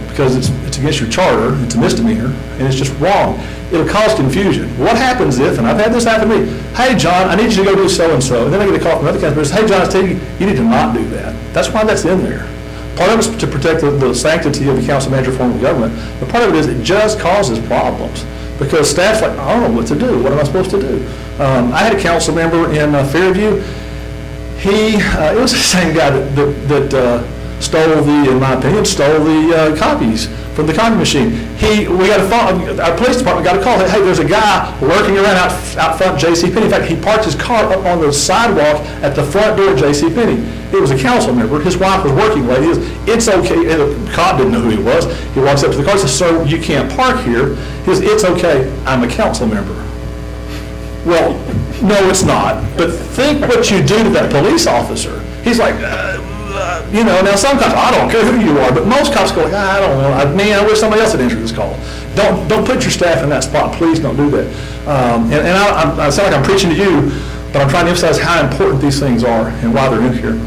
because it's against your charter, it's a misdemeanor, and it's just wrong. It'll cause confusion. What happens if, and I've had this happen to me, hey John, I need you to go do so-and-so, and then I get a call from another council member, hey John, I tell you, you need to not do that. That's why that's in there. Part of it is to protect the sanctity of the council manager form of government, but part of it is it just causes problems because staff's like, I don't know what to do. What am I supposed to do? I had a council member in Fairview. It was the same guy that stole in my opinion, stole the copies from the copy machine. We got a phone, our police department got a call, hey, there's a guy lurking around out front JCPenney. In fact, he parked his car up on the sidewalk at the front door of JCPenney. It was a council member. His wife was working late. He says, it's okay. And the cop didn't know who he was. He walks up to the car and says, sir, you can't park here. He says, it's okay. I'm a council member. Well, no, it's not. But think what you do to that police officer. He's like, now some cops, I don't care who you are, but most cops go like, I don't know. I wish somebody else had answered this call. Don't put your staff in that spot. Please don't do that. I sound like I'm preaching to you, but I'm trying to emphasize how important these things are and why they're in here.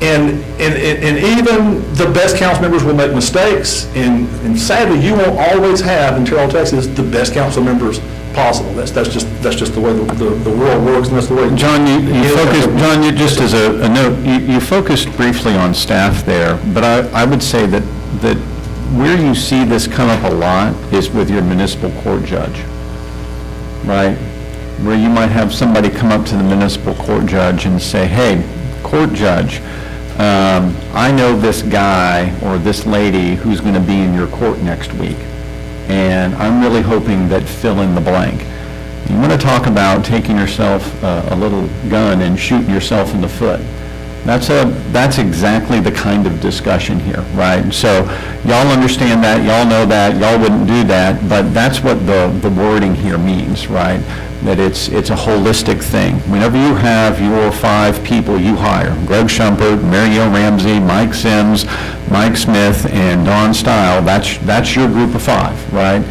And even the best council members will make mistakes, and sadly, you won't always have in Terrell, Texas, the best council members possible. That's just the way the world works, and that's the way. John, you just as a note, you focused briefly on staff there, but I would say that where you see this come up a lot is with your municipal court judge, right? Where you might have somebody come up to the municipal court judge and say, hey, court judge, I know this guy or this lady who's going to be in your court next week, and I'm really hoping that fill in the blank. You want to talk about taking yourself a little gun and shooting yourself in the foot. That's exactly the kind of discussion here, right? So y'all understand that, y'all know that, y'all wouldn't do that, but that's what the wording here means, right? That it's a holistic thing. Whenever you have your 5 people you hire, Greg Shumpert, Mary O. Ramsey, Mike Sims, Mike Smith, and Don Stile, that's your group of 5, right?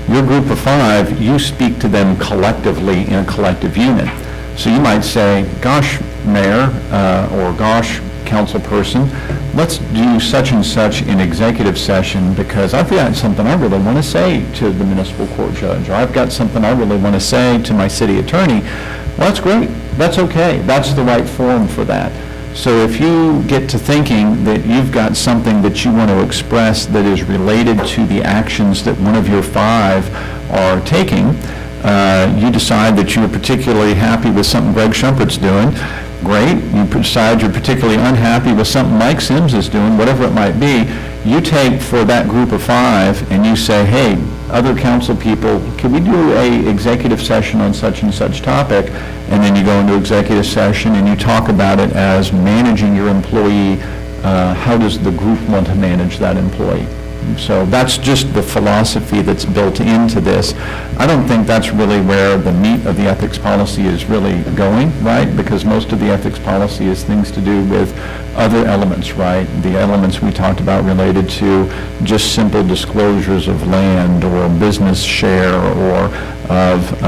Your group of 5, you speak to them collectively in a collective unit. So you might say, gosh, Mayor, or gosh, council person, let's do such and such in executive session because I've got something I really want to say to the municipal court judge, or I've got something I really want to say to my city attorney. Well, that's great. That's okay. That's the right forum for that. So if you get to thinking that you've got something that you want to express that is related to the actions that one of your 5 are taking, you decide that you're particularly happy with something Greg Shumpert's doing, great. You decide you're particularly unhappy with something Mike Sims is doing, whatever it might be. You take for that group of 5 and you say, hey, other council people, can we do a executive session on such and such topic? And then you go into executive session and you talk about it as managing your employee. How does the group want to manage that employee? So that's just the philosophy that's built into this. I don't think that's really where the meat of the ethics policy is really going, right? Because most of the ethics policy is things to do with other elements, right? The elements we talked about related to just simple disclosures of land or business share or of,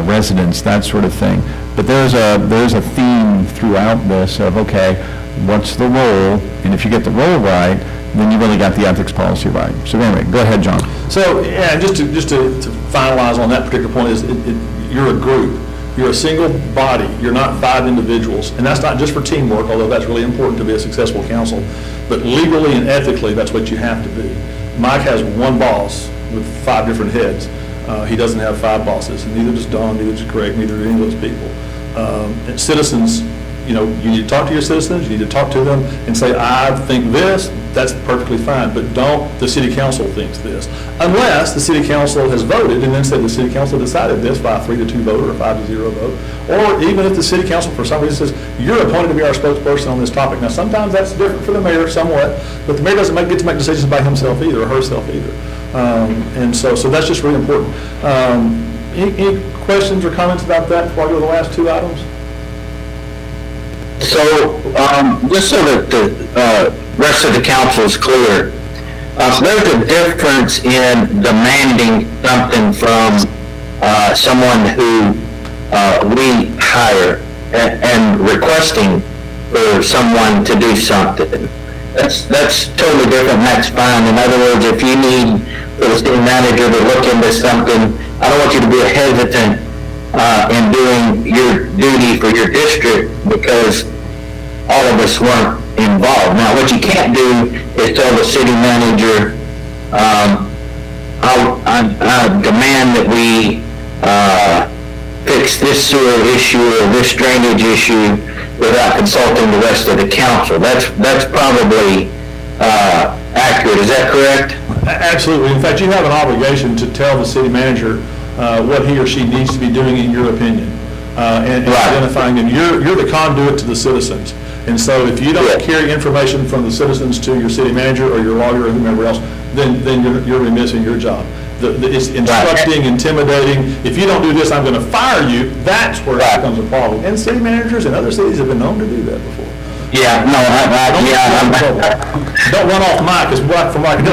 residents, that sort of thing. But there's a theme throughout this of, okay, what's the role? And if you get the role right, then you really got the ethics policy right. So anyway, go ahead, John. So, yeah, just to finalize on that particular point is you're a group. You're a single body. You're not 5 individuals. And that's not just for teamwork, although that's really important to be a successful council. But legally and ethically, that's what you have to be. Mike has one boss with 5 different heads. He doesn't have 5 bosses, and neither does Don, neither does Craig, neither do any of those people. And citizens, you need to talk to your citizens, you need to talk to them and say, I think this, that's perfectly fine, but don't the city council thinks this. Unless the city council has voted and then said the city council decided this by a 3-2 vote or a 5-0 vote. Or even if the city council for some reason says, you're appointed to be our spokesperson on this topic. Now, sometimes that's different for the mayor somewhat, but the mayor doesn't get to make decisions by himself either, or herself either. And so that's just really important. Any questions or comments about that before I go to the last 2 items? So, just so that the rest of the council is clear, there's a difference in demanding something from someone who we hire and requesting for someone to do something. That's totally different, and that's fine. In other words, if you need the city manager to look into something, I don't want you to be hesitant in doing your duty for your district because all of us weren't involved. Now, what you can't do is tell the city manager, I demand that we fix this sewer issue or this drainage issue without consulting the rest of the council. That's probably accurate, is that correct? Absolutely. In fact, you have an obligation to tell the city manager what he or she needs to be doing in your opinion, and Right. identifying them. You're the conduit to the citizens. And so if you don't Yeah. carry information from the citizens to your city manager or your lawyer or whomever else, then you're remiss in your job. It's instructing, intimidating. If you don't do this, I'm going to fire you. That's where it Right. becomes a problem. And city managers in other cities have been known to do that before. Yeah, no, Don't run off mic, it's black from Mike. No,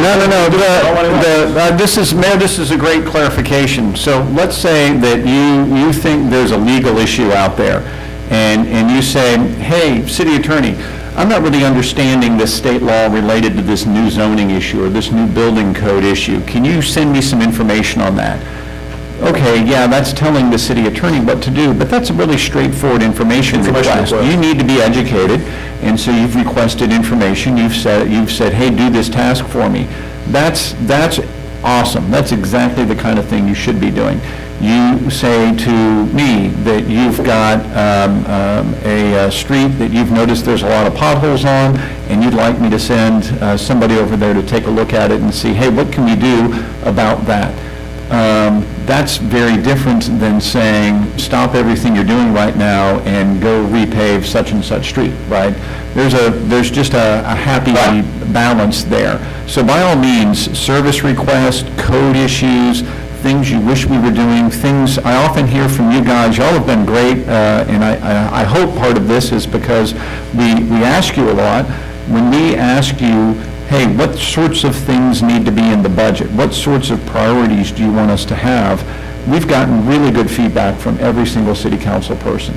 Mayor, this is a great clarification. So let's say that you think there's a legal issue out there, and you say, hey, city attorney, I'm not really understanding this state law related to this new zoning issue or this new building code issue. Can you send me some information on that? Okay, yeah, that's telling the city attorney what to do, but that's a really straightforward information request. You need to be educated, and so you've requested information. You've said, hey, do this task for me. That's awesome. That's exactly the kind of thing you should be doing. You say to me that you've got a street that you've noticed there's a lot of potholes on, and you'd like me to send somebody over there to take a look at it and see, hey, what can we do about that? That's very different than saying, stop everything you're doing right now and go repave such and such street, right? There's just a happy balance there. So by all means, service requests, code issues, things you wish we were doing, things I often hear from you guys. Y'all have been great, and I hope part of this is because we ask you a lot. When we ask you, hey, what sorts of things need to be in the budget? What sorts of priorities do you want us to have? We've gotten really good feedback from every single city council person.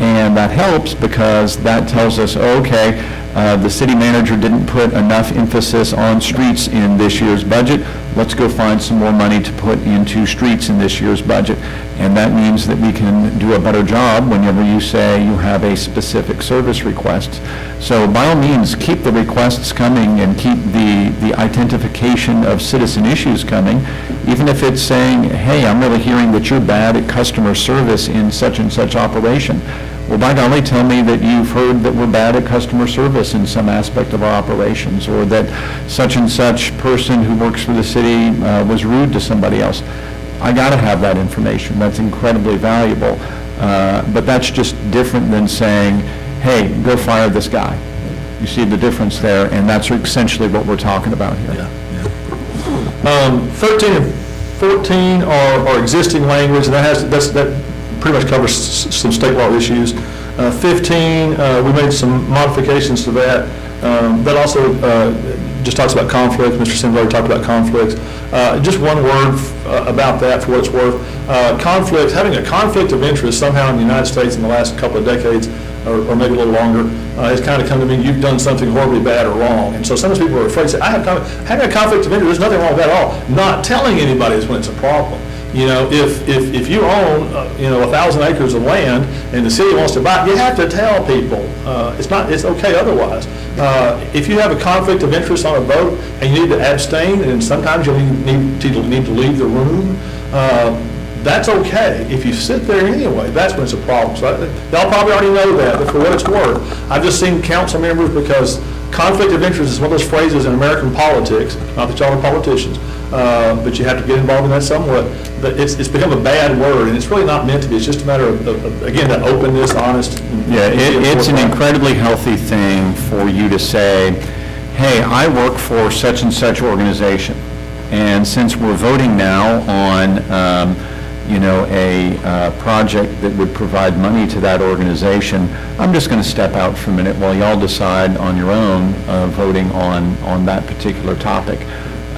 And that helps because that tells us, okay, the city manager didn't put enough emphasis on streets in this year's budget. Let's go find some more money to put into streets in this year's budget. And that means that we can do a better job whenever you say you have a specific service request. So by all means, keep the requests coming and keep the identification of citizen issues coming, even if it's saying, hey, I'm really hearing that you're bad at customer service in such and such operation. Well, by golly, tell me that you've heard that we're bad at customer service in some aspect of our operations, or that such and such person who works for the city was rude to somebody else. I got to have that information. That's incredibly valuable. But that's just different than saying, hey, go fire this guy. You see the difference there, and that's essentially what we're talking about here. 13 and 14 are existing language, and that pretty much covers some state law issues. 15, we made some modifications to that. That also just talks about conflict. Mr. Sims already talked about conflicts. Just one word about that for what it's worth. Conflict, having a conflict of interest somehow in the United States in the last couple of decades, or maybe a little longer, has kind of come to mean you've done something horribly bad or wrong. And so sometimes people are afraid to say, having a conflict of interest, there's nothing wrong with that at all. Not telling anybody is when it's a problem. You know, if you own, 1,000 acres of land and the city wants to buy it, you have to tell people. It's okay otherwise. If you have a conflict of interest on a vote and you need to abstain, and sometimes you'll need to leave the room, that's okay. If you sit there anyway, that's when it's a problem. So y'all probably already know that, but for what it's worth, I've just seen council members, because conflict of interest is one of those phrases in American politics, not that y'all are politicians, but you have to get involved in that somewhat. But it's become a bad word, and it's really not meant to be. It's just a matter of again, that openness, honest. Yeah, it's an incredibly healthy thing for you to say, hey, I work for such and such organization, and since we're voting now on a project that would provide money to that organization, I'm just going to step out for a minute while y'all decide on your own voting on that particular topic.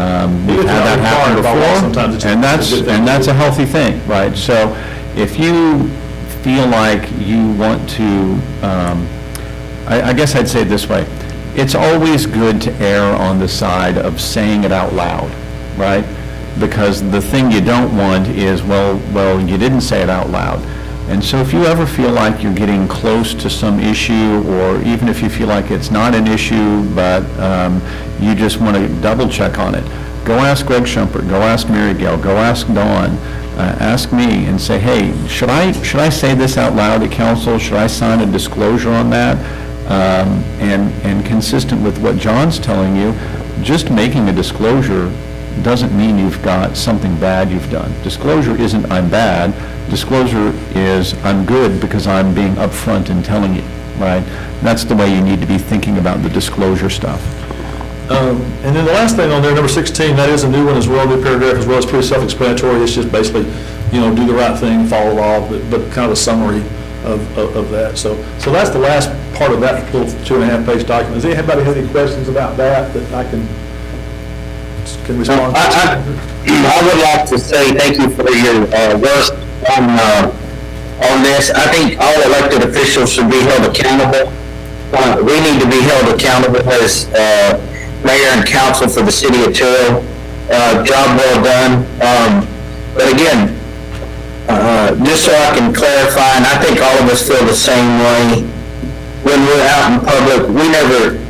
We've had that happen before, and that's a healthy thing, right? So if you feel like you want to, I guess I'd say it this way, it's always good to err on the side of saying it out loud, right? Because the thing you don't want is, well, you didn't say it out loud. And so if you ever feel like you're getting close to some issue, or even if you feel like it's not an issue, but you just want to double check on it, go ask Greg Shumpert, go ask Mary Gail, go ask Dawn, ask me, and say, hey, should I say this out loud at council? Should I sign a disclosure on that? and consistent with what John's telling you, just making a disclosure doesn't mean you've got something bad you've done. Disclosure isn't I'm bad. Disclosure is I'm good because I'm being upfront and telling you, right? That's the way you need to be thinking about the disclosure stuff. And then the last thing on there, number 16, that is a new one as well, new paragraph as well. It's pretty self-explanatory. It's just basically, do the right thing, follow the law, but kind of a summary of that. So that's the last part of that little 2.5-page document. Does anybody have any questions about that I can respond to? I would like to say thank you for your work on this. I think all elected officials should be held accountable. We need to be held accountable as mayor and council for the city of Terrell. Job well done. But again, just so I can clarify, and I think all of us feel the same way, when we're out in public, we never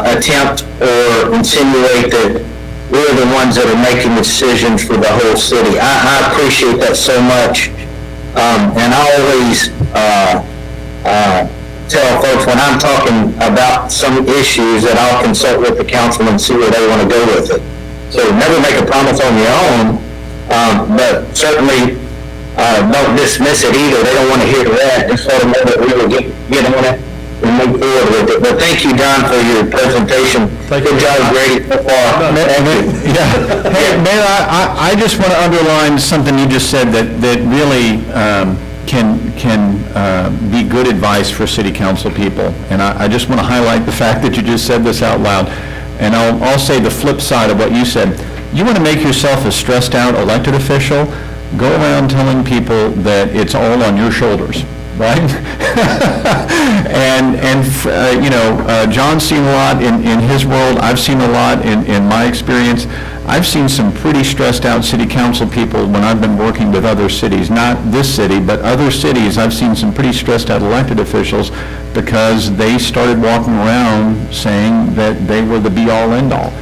attempt or insinuate that we're the ones that are making decisions for the whole city. I appreciate that so much. And I always tell folks when I'm talking about some issues that I'll consult with the council and see where they want to go with it. So never make a promise on your own, but certainly don't dismiss it either. They don't want to hear that. Just let them know that we will get on it and move forward with it. But thank you, John, for your presentation. Good job, Grady, so far. Hey, Mayor, I just want to underline something you just said that really can be good advice for city council people. And I just want to highlight the fact that you just said this out loud. And I'll say the flip side of what you said. You want to make yourself a stressed out elected official? Go around telling people that it's all on your shoulders, right? John's seen a lot in his world. I've seen a lot in my experience. I've seen some pretty stressed out city council people when I've been working with other cities, not this city, but other cities. I've seen some pretty stressed out elected officials because they started walking around saying that they were the be-all, end-all.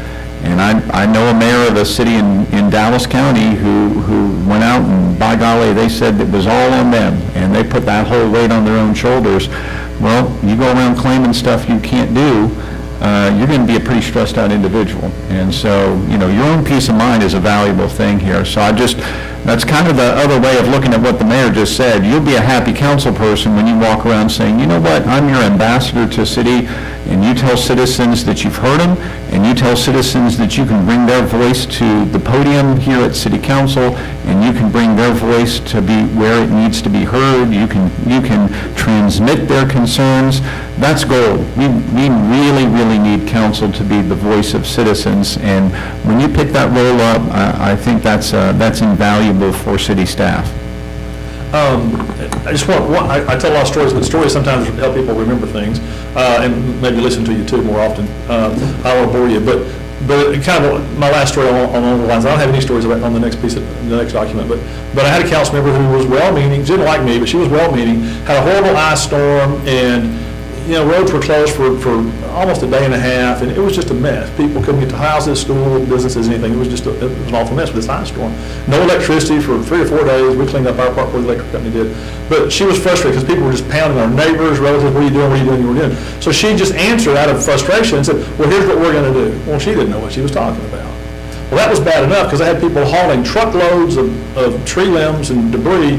And I know a mayor of a city in Dallas County who went out and, by golly, they said it was all on them, and they put that whole weight on their own shoulders. Well, you go around claiming stuff you can't do, you're going to be a pretty stressed out individual. And so, your own peace of mind is a valuable thing here. So that's kind of the other way of looking at what the mayor just said. You'll be a happy council person when you walk around saying, you know what, I'm your ambassador to city, and you tell citizens that you've heard them, and you tell citizens that you can bring their voice to the podium here at city council, and you can bring their voice to be where it needs to be heard. You can transmit their concerns. That's gold. We really, really need council to be the voice of citizens, and when you pick that role up, I think that's invaluable for city staff. I just I tell a lot of stories, but stories sometimes help people remember things, and maybe listen to you too more often. I won't bore you, but kind of my last story on the lines. I don't have any stories on the next piece of the next document, but I had a council member who was well-meaning, didn't like me, but she was well-meaning, had a horrible ice storm, and roads were closed for almost a day and a half, and it was just a mess. People couldn't get to houses, school, businesses, anything. It was just an awful mess with this ice storm. No electricity for 3 or 4 days. We cleaned up our part before the electric company did. But she was frustrated because people were just pounding our neighbors, relatives, what are you doing, what are you doing, what are you doing? So she just answered out of frustration and said, well, here's what we're going to do. Well, she didn't know what she was talking about. Well, that was bad enough because I had people hauling truckloads of tree limbs and debris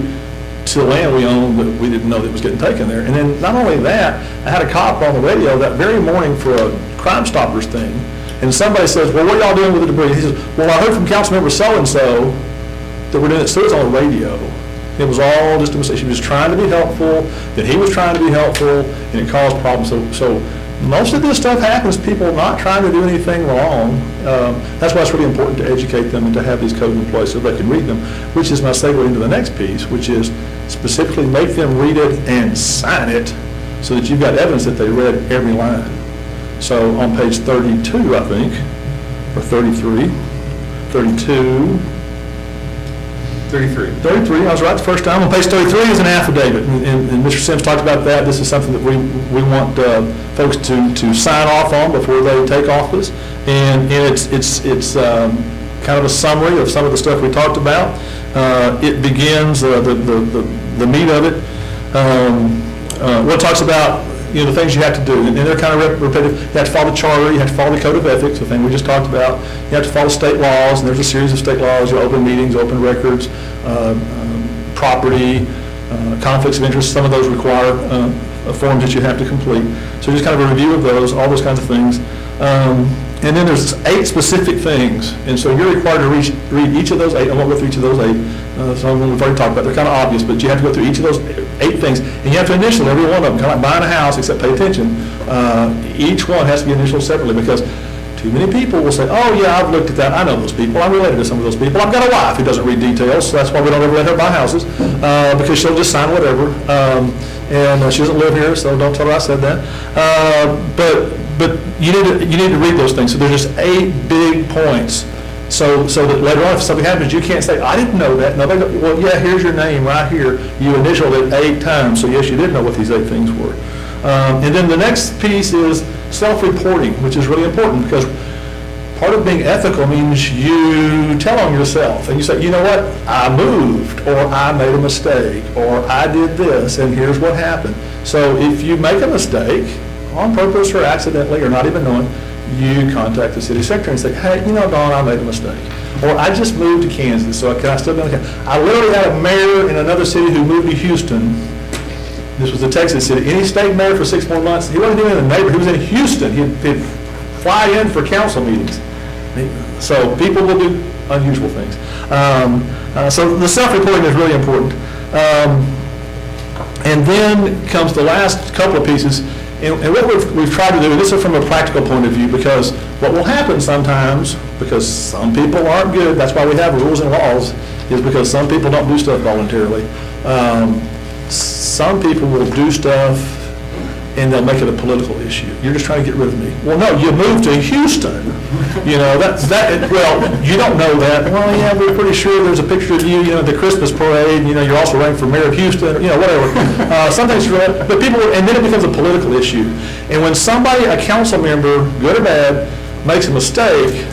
to the land we owned that we didn't know that was getting taken there. And then not only that, I had a cop on the radio that very morning for a Crime Stoppers thing, and somebody says, well, what are y'all doing with the debris? He says, well, I heard from Councilmember so-and-so that we're doing it. So it's on the radio. It was all just a mistake. She was trying to be helpful, that he was trying to be helpful, and it caused problems. So most of this stuff happens, people not trying to do anything wrong. That's why it's really important to educate them and to have these codes in place so they can read them, which is my segue into the next piece, which is specifically make them read it and sign it so that you've got evidence that they read every line. So on page 32, I think, or 33, 32, 33, I was right the first time. On page 33 is an affidavit, and Mr. Sims talked about that. This is something that we want folks to sign off on before they take office, and it's kind of a summary of some of the stuff we talked about. It begins the meat of it. What it talks about the things you have to do, and they're kind of repetitive. You have to follow the charter, you have to follow the code of ethics, the thing we just talked about. You have to follow state laws, and there's a series of state laws, open meetings, open records, property, conflicts of interest. Some of those require forms that you have to complete. So just kind of a review of those, all those kinds of things. And then there's 8 specific things, and so you're required to read each of those 8. I won't go through each of those 8. Some of them we've already talked about. They're kind of obvious, but you have to go through each of those 8 things, and you have to initial every one of them, kind of like buying a house, except pay attention. Each one has to be initialed separately, because too many people will say, oh, yeah, I've looked at that, I know those people, I'm related to some of those people. I've got a wife who doesn't read details, so that's why we don't ever let her buy houses, because she'll just sign whatever. And she doesn't live here, so don't tell her I said that. But you need to read those things. So there's just 8 big points. So that later on, if something happens, you can't say, I didn't know that. No, they go, well, yeah, here's your name right here. You initialed it 8 times, so yes, you did know what these 8 things were. And then the next piece is self-reporting, which is really important, because part of being ethical means you tell on yourself, and you say, you know what, I moved, or I made a mistake, or I did this, and here's what happened. So if you make a mistake, on purpose or accidentally, or not even knowing, you contact the city secretary and say, hey, Dawn, I made a mistake. Or I just moved to Kansas, so can I still be on the Kansas? I literally had a mayor in another city who moved to Houston. This was a Texas city. Any state mayor for 6 more months, he wasn't even in the neighborhood, he was in Houston. He'd fly in for council meetings. So people will do unusual things. So the self-reporting is really important. And then comes the last couple of pieces. And what we've tried to do, and this is from a practical point of view, because what will happen sometimes, because some people aren't good, that's why we have rules and laws, is because some people don't do stuff voluntarily. Some people will do stuff and they'll make it a political issue. You're just trying to get rid of me. Well, no, you moved to Houston. Well, you don't know that. Well, yeah, we're pretty sure there's a picture of you, at the Christmas parade, you're also running for mayor of Houston, whatever. Something's real, but people, and then it becomes a political issue. And when somebody, a council member, good or bad, makes a mistake,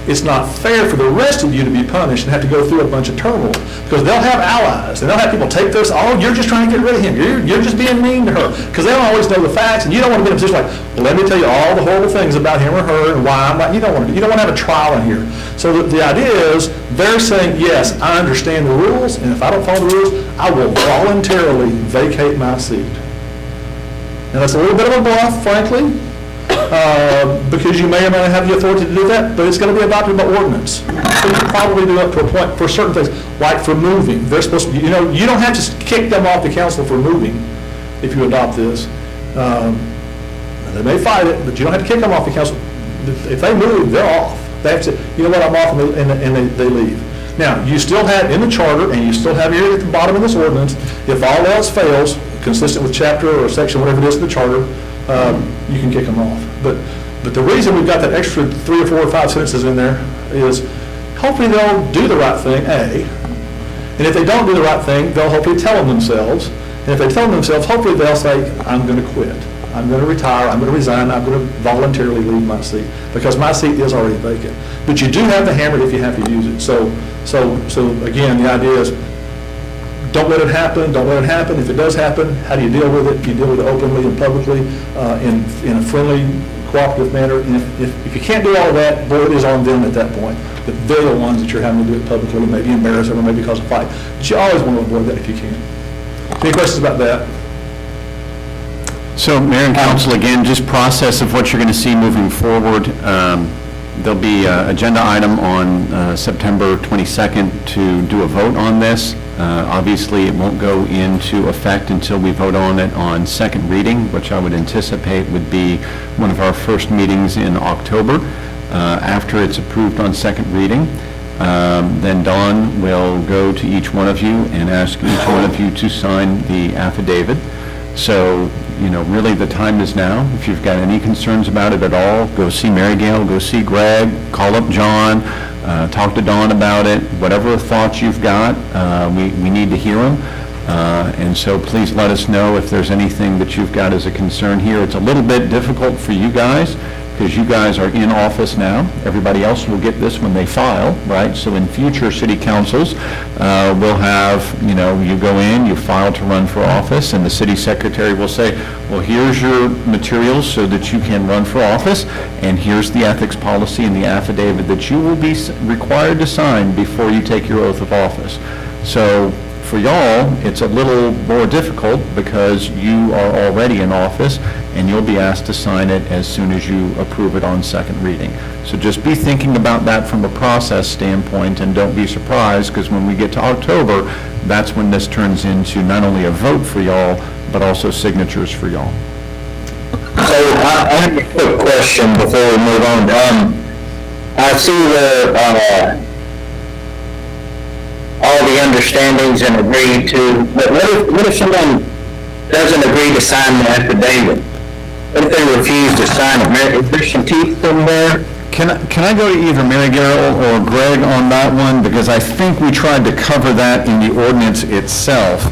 it's not fair for the rest of you to be punished and have to go through a bunch of turmoil, because they'll have allies and they'll have people take this, oh, you're just trying to get rid of him, you're just being mean to her, because they don't always know the facts, and you don't want to be in a position like, well, let me tell you all the horrible things about him or her and why I'm not, you don't want to have a trial in here. So the idea is they're saying, yes, I understand the rules, and if I don't follow the rules, I will voluntarily vacate my seat. Now that's a little bit of a bluff, frankly, because you may or may not have the authority to do that, but it's going to be adopted by ordinance. So you can probably do up to a point for certain things, like for moving. They're supposed to, you don't have to kick them off the council for moving if you adopt this. They may fight it, but you don't have to kick them off the council. If they move, they're off. They have to say, you know what, I'm off, and they leave. Now, you still have in the charter, and you still have here at the bottom of this ordinance, if all else fails, consistent with chapter or section, whatever it is in the charter, you can kick them off. But the reason we've got that extra 3 or 4 or 5 sentences in there is hopefully they'll do the right thing, A. And if they don't do the right thing, they'll hopefully tell them themselves. And if they tell them themselves, hopefully they'll say, I'm going to quit. I'm going to retire. I'm going to resign. I'm going to voluntarily leave my seat, because my seat is already vacant. But you do have the hammer if you have to use it. So again, the idea is, don't let it happen, don't let it happen. If it does happen, how do you deal with it? You deal with it openly and publicly, in a friendly, cooperative manner. And if you can't do all of that, boy, it is on them at that point. But they're the ones that you're having to do it publicly, and maybe embarrass them, or maybe cause a fight. But you always want to avoid that if you can. Any questions about that? So, Mayor and Council, again, just process of what you're going to see moving forward. There'll be an agenda item on September 22nd to do a vote on this. Obviously, it won't go into effect until we vote on it on second reading, which I would anticipate would be one of our first meetings in October. After it's approved on second reading, then Dawn will go to each one of you and ask each one of you to sign the affidavit. So, really the time is now. If you've got any concerns about it at all, go see Mary Gail, go see Greg, call up John, talk to Dawn about it. Whatever thoughts you've got, we need to hear them. And so please let us know if there's anything that you've got as a concern here. It's a little bit difficult for you guys because you guys are in office now. Everybody else will get this when they file, right? So in future city councils, we'll have, you go in, you file to run for office, and the city secretary will say, well, here's your materials so that you can run for office, and here's the ethics policy and the affidavit that you will be required to sign before you take your oath of office. So for y'all, it's a little more difficult because you are already in office and you'll be asked to sign it as soon as you approve it on second reading. So just be thinking about that from a process standpoint, and don't be surprised, because when we get to October, that's when this turns into not only a vote for y'all, but also signatures for y'all. So I have a quick question before we move on. I see the, all the understandings and agree to, but what if someone doesn't agree to sign the affidavit? What if they refuse to sign it? Is there some teeth in there? Can I go to either Mary Garrell or Greg on that one? Because I think we tried to cover that in the ordinance itself.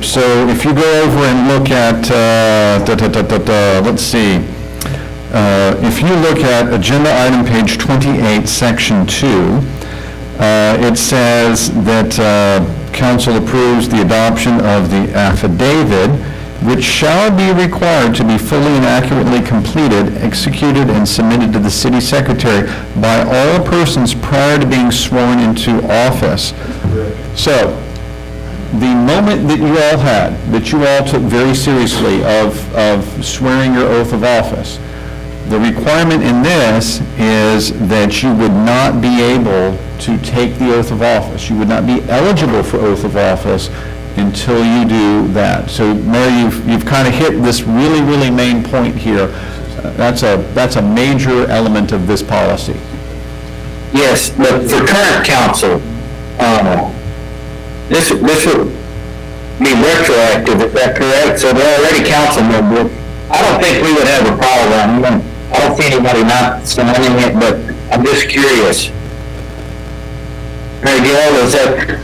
So if you go over and look at, let's see. If you look at agenda item page 28, section 2, it says that council approves the adoption of the affidavit, which shall be required to be fully and accurately completed, executed, and submitted to the city secretary by all persons prior to being sworn into office. So, the moment that you all had, that you all took very seriously of swearing your oath of office, the requirement in this is that you would not be able to take the oath of office. You would not be eligible for oath of office until you do that. So, Mary, you've kind of hit this really, really main point here. That's a major element of this policy. Yes, but for current council, this would be retroactive, is that correct? So they're already council members. I don't think we would have a problem. I don't see anybody not signing it, but I'm just curious. Mary Gill, is that?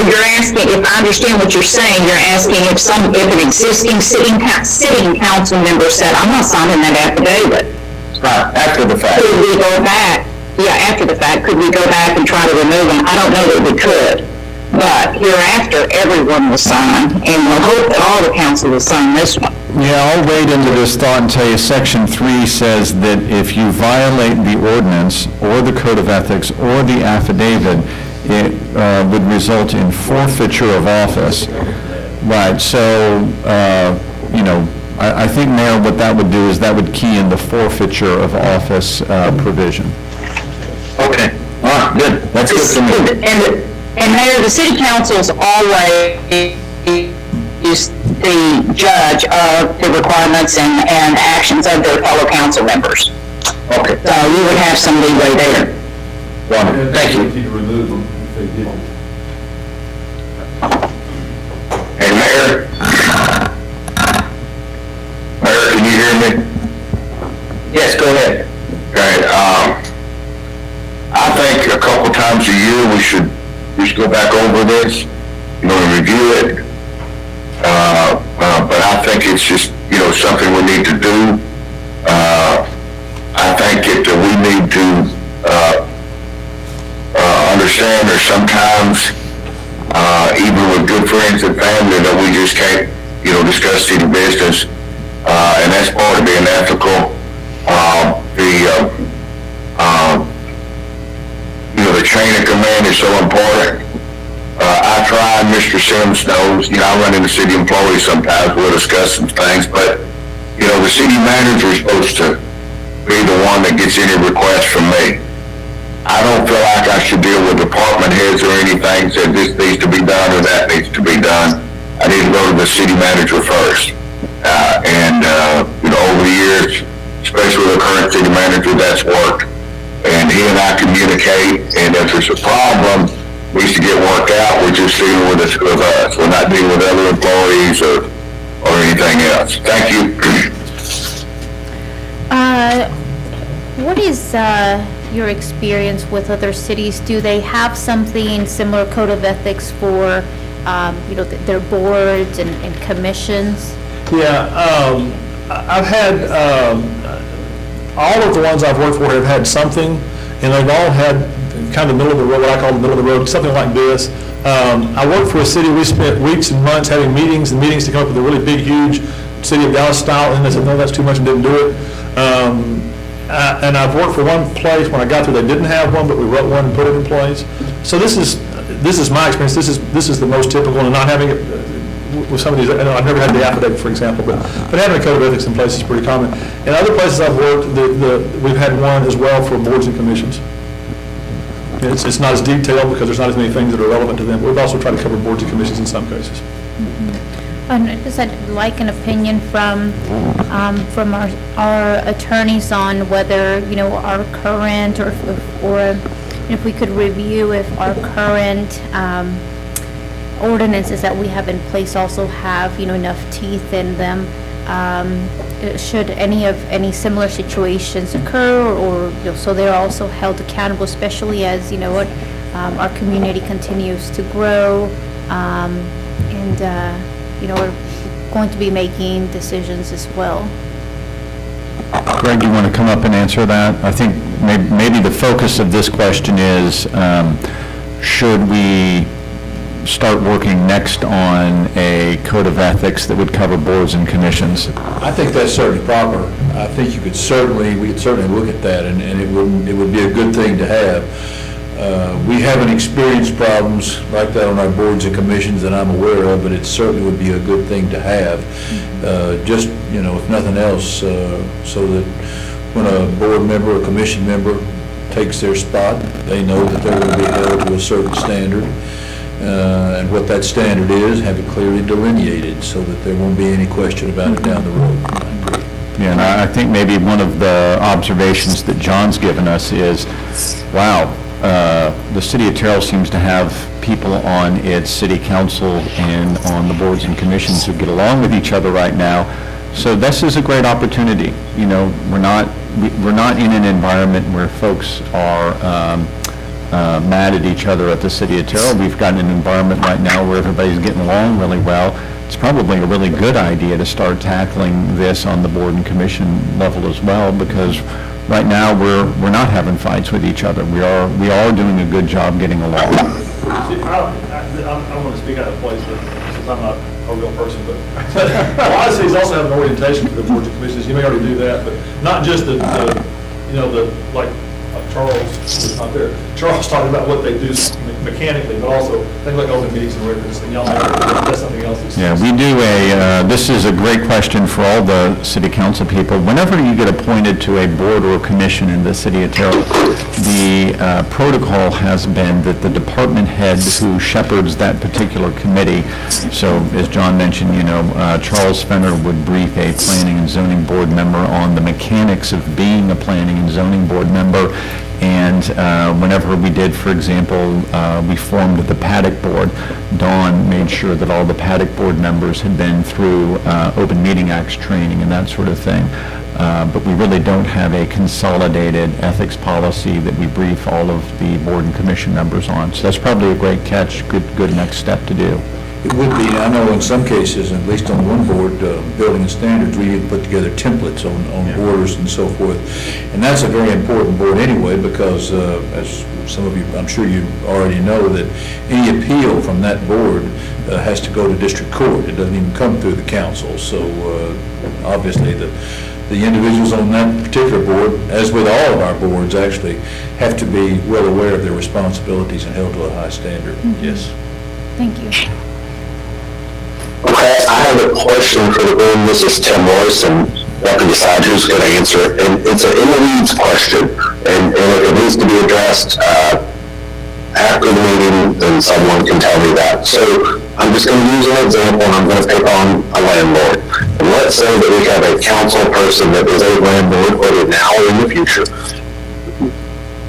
You're asking, if I understand what you're saying, you're asking if an existing sitting council member said, I'm not signing that affidavit. Right, after the fact. Could we go back? Yeah, after the fact, could we go back and try to remove them? I don't know that we could. But hereafter, everyone will sign, and we'll hope that all the council will sign this one. Yeah, I'll wade into this thought and tell you, section 3 says that if you violate the ordinance, or the code of ethics, or the affidavit, it would result in forfeiture of office. Right, so, I think, Mayor, what that would do is that would key in the forfeiture of office provision. Okay, all right, good. That's good to me. And Mayor, the city council is always the judge of the requirements and actions of their fellow council members. Okay. So you would have some leeway there. Wonderful, thank you. You remove them if they didn't. Hey, Mayor? Mayor, can you hear me? Yes, go ahead. Okay, I think a couple times a year we should go back over this, and review it. But I think it's just, something we need to do. I think that we need to understand there's sometimes, even with good friends and family, that we just can't, discuss city business. And that's part of being ethical. The chain of command is so important. I try, and Mr. Sims knows, I run into city employees sometimes, we'll discuss some things, but, the city manager is supposed to be the one that gets any requests from me. I don't feel like I should deal with department heads or anything, that this needs to be done or that needs to be done. I need to go to the city manager first. Over the years, especially with the current city manager, that's worked. And he and I communicate, and if there's a problem, needs to get worked out, we're just dealing with the two of us. We're not dealing with other employees or anything else. Thank you. What is your experience with other cities? Do they have something similar, code of ethics for, their boards and commissions? Yeah, I've had, all of the ones I've worked for have had something, and they've all had kind of the middle of the road, what I call the middle of the road, something like this. I worked for a city, we spent weeks and months having meetings and meetings to come up with a really big, huge City of Dallas style, and they said, no, that's too much, and didn't do it. And I've worked for one place, when I got there, they didn't have one, but we wrote one and put it in place. So this is my experience, this is the most typical, and not having it with some of these, I've never had the affidavit, for example, but having a code of ethics in place is pretty common. In other places I've worked, we've had one as well for boards and commissions. It's not as detailed because there's not as many things that are relevant to them. We've also tried to cover boards and commissions in some cases. And I just had like an opinion from our attorneys on whether, our current or if we could review if our current ordinances that we have in place also have, enough teeth in them. Should any similar situations occur, or so they're also held accountable, especially as our community continues to grow, and we're going to be making decisions as well. Greg, you want to come up and answer that? I think maybe the focus of this question is, should we start working next on a code of ethics that would cover boards and commissions? I think that's certainly proper. I think we could certainly look at that, and it would be a good thing to have. We haven't experienced problems like that on our boards and commissions that I'm aware of, but it certainly would be a good thing to have, just, if nothing else, so that when a board member or commission member takes their spot, they know that they're going to be held to a certain standard, and what that standard is, have it clearly delineated so that there won't be any question about it down the road. Yeah, and I think maybe one of the observations that John's given us is, wow, the city of Terrell seems to have people on its city council and on the boards and commissions who get along with each other right now. So this is a great opportunity. We're not in an environment where folks are mad at each other at the city of Terrell. We've got an environment right now where everybody's getting along really well. It's probably a really good idea to start tackling this on the board and commission level as well, because right now we're not having fights with each other. We are doing a good job getting along. See, I don't want to speak out of place, but since I'm not a real person, but a lot of cities also have an orientation for the boards and commissions. You may already do that, but not just like Charles is not there. Charles talked about what they do mechanically, but also things like open meetings and records, and y'all know that's something else. Yeah, we do this is a great question for all the city council people. Whenever you get appointed to a board or a commission in the city of Terrell, the protocol has been that the department head who shepherds that particular committee, so as John mentioned, Charles Fenner would brief a planning and zoning board member on the mechanics of being a planning and zoning board member. And whenever we did, for example, we formed the paddock board, Dawn made sure that all the paddock board members had been through Open Meeting Acts training and that sort of thing. But we really don't have a consolidated ethics policy that we brief all of the board and commission members on. So that's probably a great catch, good next step to do. It would be, I know in some cases, at least on one board, building and standards, we even put together templates on orders and so forth. And that's a very important board anyway, because as some of you, I'm sure you already know, that any appeal from that board has to go to district court. It doesn't even come through the council. So obviously the individuals on that particular board, as with all of our boards actually, have to be well aware of their responsibilities and held to a high standard. Mm-hmm. Yes. Thank you. Okay, I have a question for the room. This is Tim Morrison. You have to decide who's going to answer it. And it's an in-the-weeds question, and it needs to be addressed after the meeting, and someone can tell me that. So I'm just going to use an example, and I'm going to take on a landlord. And let's say that we have a council person that is a landlord, whether now or in the future.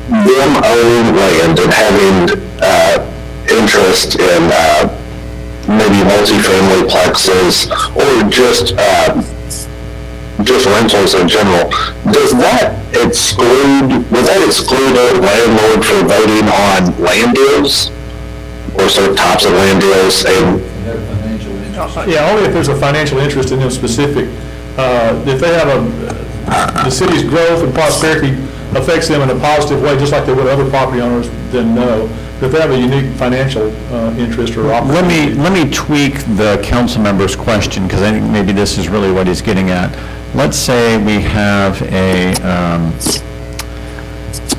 Them owning land and having interest in maybe multifamily plexes or just rentals in general, would that exclude a landlord from voting on land deals or certain types of land deals? And yeah, only if there's a financial interest in them specific If they have the city's growth and prosperity affects them in a positive way, just like they would other property owners, then no. But if they have a unique financial interest or opportunity. Let me tweak the council member's question, because I think maybe this is really what he's getting at. Let's say we have a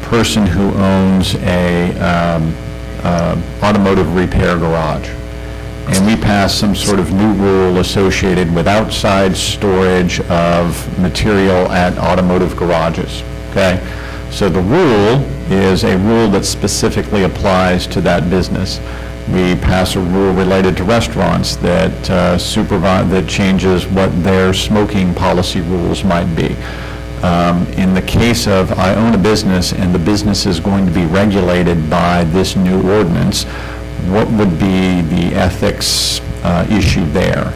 person who owns a automotive repair garage, and we pass some sort of new rule associated with outside storage of material at automotive garages, okay? So the rule is a rule that specifically applies to that business. We pass a rule related to restaurants that that changes what their smoking policy rules might be. In the case of I own a business and the business is going to be regulated by this new ordinance, what would be the ethics issue there?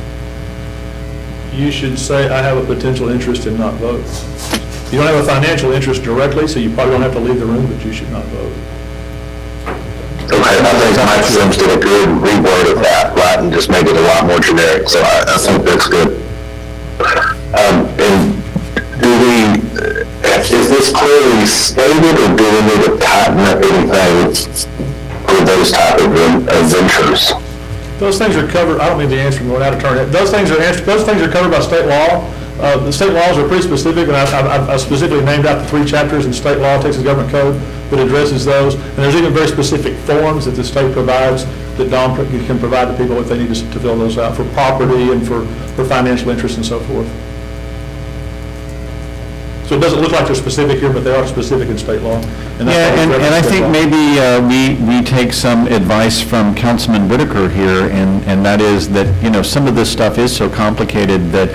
You should say, I have a potential interest in not vote. You don't have a financial interest directly, so you probably don't have to leave the room, but you should not vote. Okay, I think Mike Sims did a good reword of that, right, and just made it a lot more generic, so I think that's good. And is this clearly stated, or do we need to tighten up anything for those type of ventures? Those things are covered, I don't mean the answer going out of turn. Those things are covered by state law. The state laws are pretty specific, and I've specifically named out the 3 chapters in state law, Texas Government Code, that addresses those. And there's even very specific forms that the state provides that Don can provide to people if they need to fill those out for property and for financial interest and so forth. So it doesn't look like they're specific here, but they are specific in state law. And I think maybe we take some advice from Councilman Whitaker here, and that is that, some of this stuff is so complicated that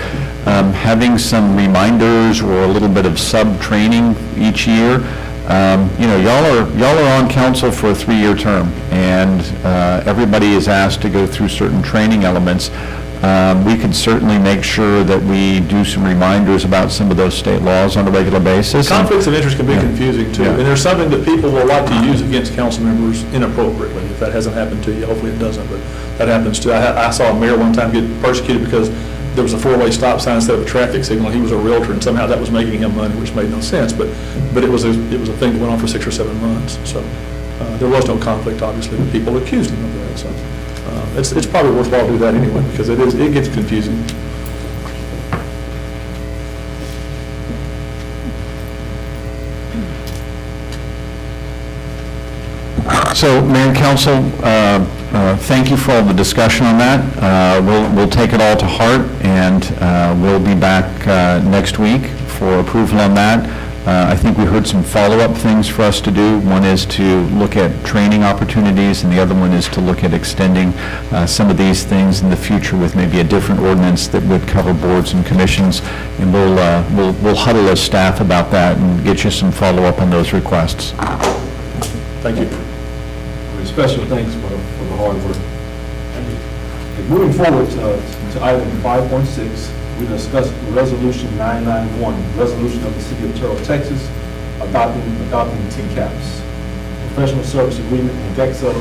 having some reminders or a little bit of sub-training each year, y'all are on council for a 3-year term, and everybody is asked to go through certain training elements. We could certainly make sure that we do some reminders about some of those state laws on a regular basis. Conflicts of interest can be confusing too, and there's something that people will like to use against council members inappropriately. If that hasn't happened to you, hopefully it doesn't, but that happens too. I saw a mayor one time get persecuted because there was a 4-way stop sign instead of a traffic signal. He was a realtor, and somehow that was making him money, which made no sense. But it was a thing that went on for 6 or 7 months. So there was no conflict, obviously, but people accused him of that. So it's probably worthwhile to do that anyway, because it gets confusing. So, Mayor and Council, thank you for all the discussion on that. We'll take it all to heart, and we'll be back next week for approval on that. I think we heard some follow-up things for us to do. One is to look at training opportunities, and the other one is to look at extending some of these things in the future with maybe a different ordinance that would cover boards and commissions. And we'll huddle as staff about that and get you some follow-up on those requests. Thank you. Special thanks for the hard work. Okay, moving forward to item 5.6, we discussed Resolution 991, resolution of the City of Terrell, Texas, adopting TCAPs, professional service agreement, and Gexa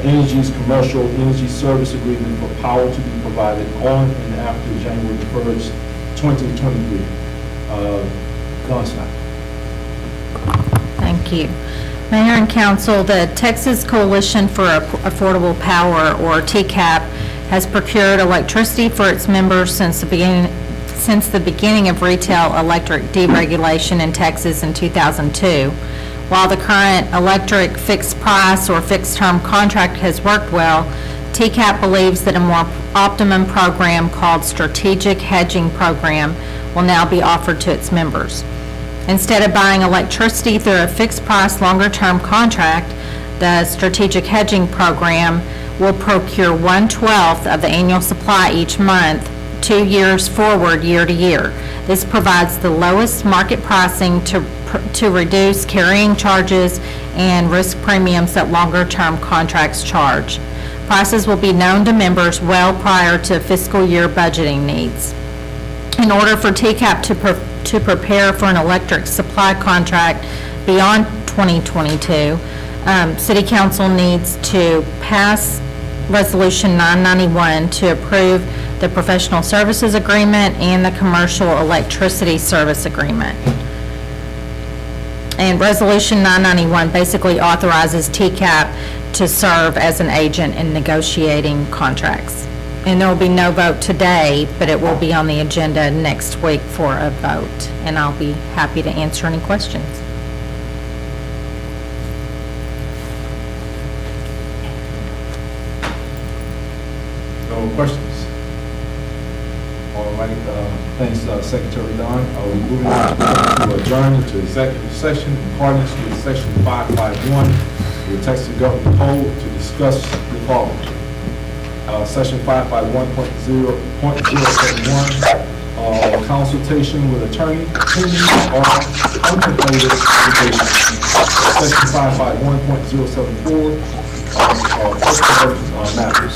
Energy's commercial energy service agreement for power to be provided on and after January 1st, 2023. Blanche. Thank you. Mayor and Council, the Texas Coalition for Affordable Power, or TCAP, has procured electricity for its members since the beginning of retail electric deregulation in Texas in 2002. While the current electric fixed price or fixed term contract has worked well, TCAP believes that a more optimum program called Strategic Hedging Program will now be offered to its members. Instead of buying electricity through a fixed-price, longer-term contract, the Strategic Hedging Program will procure 1/12 of the annual supply each month, 2 years forward, year to year. This provides the lowest market pricing to reduce carrying charges and risk premiums that longer-term contracts charge. Prices will be known to members well prior to fiscal year budgeting needs. In order for TCAP to prepare for an electric supply contract beyond 2022, City Council needs to pass Resolution 991 to approve the professional services agreement, and the commercial electricity service agreement. And Resolution 991 basically authorizes TCAP to serve as an agent in negotiating contracts. And there will be no vote today, but it will be on the agenda next week for a vote, and I'll be happy to answer any questions. No questions? All right, thanks, Secretary Don. We're moving on to adjourn into executive session in accordance with Section 551 of the Texas Government Code to discuss the following. Section 551.0.071, consultation with attorney, opinion, or contemplated litigation. Section 551.074, personal matters.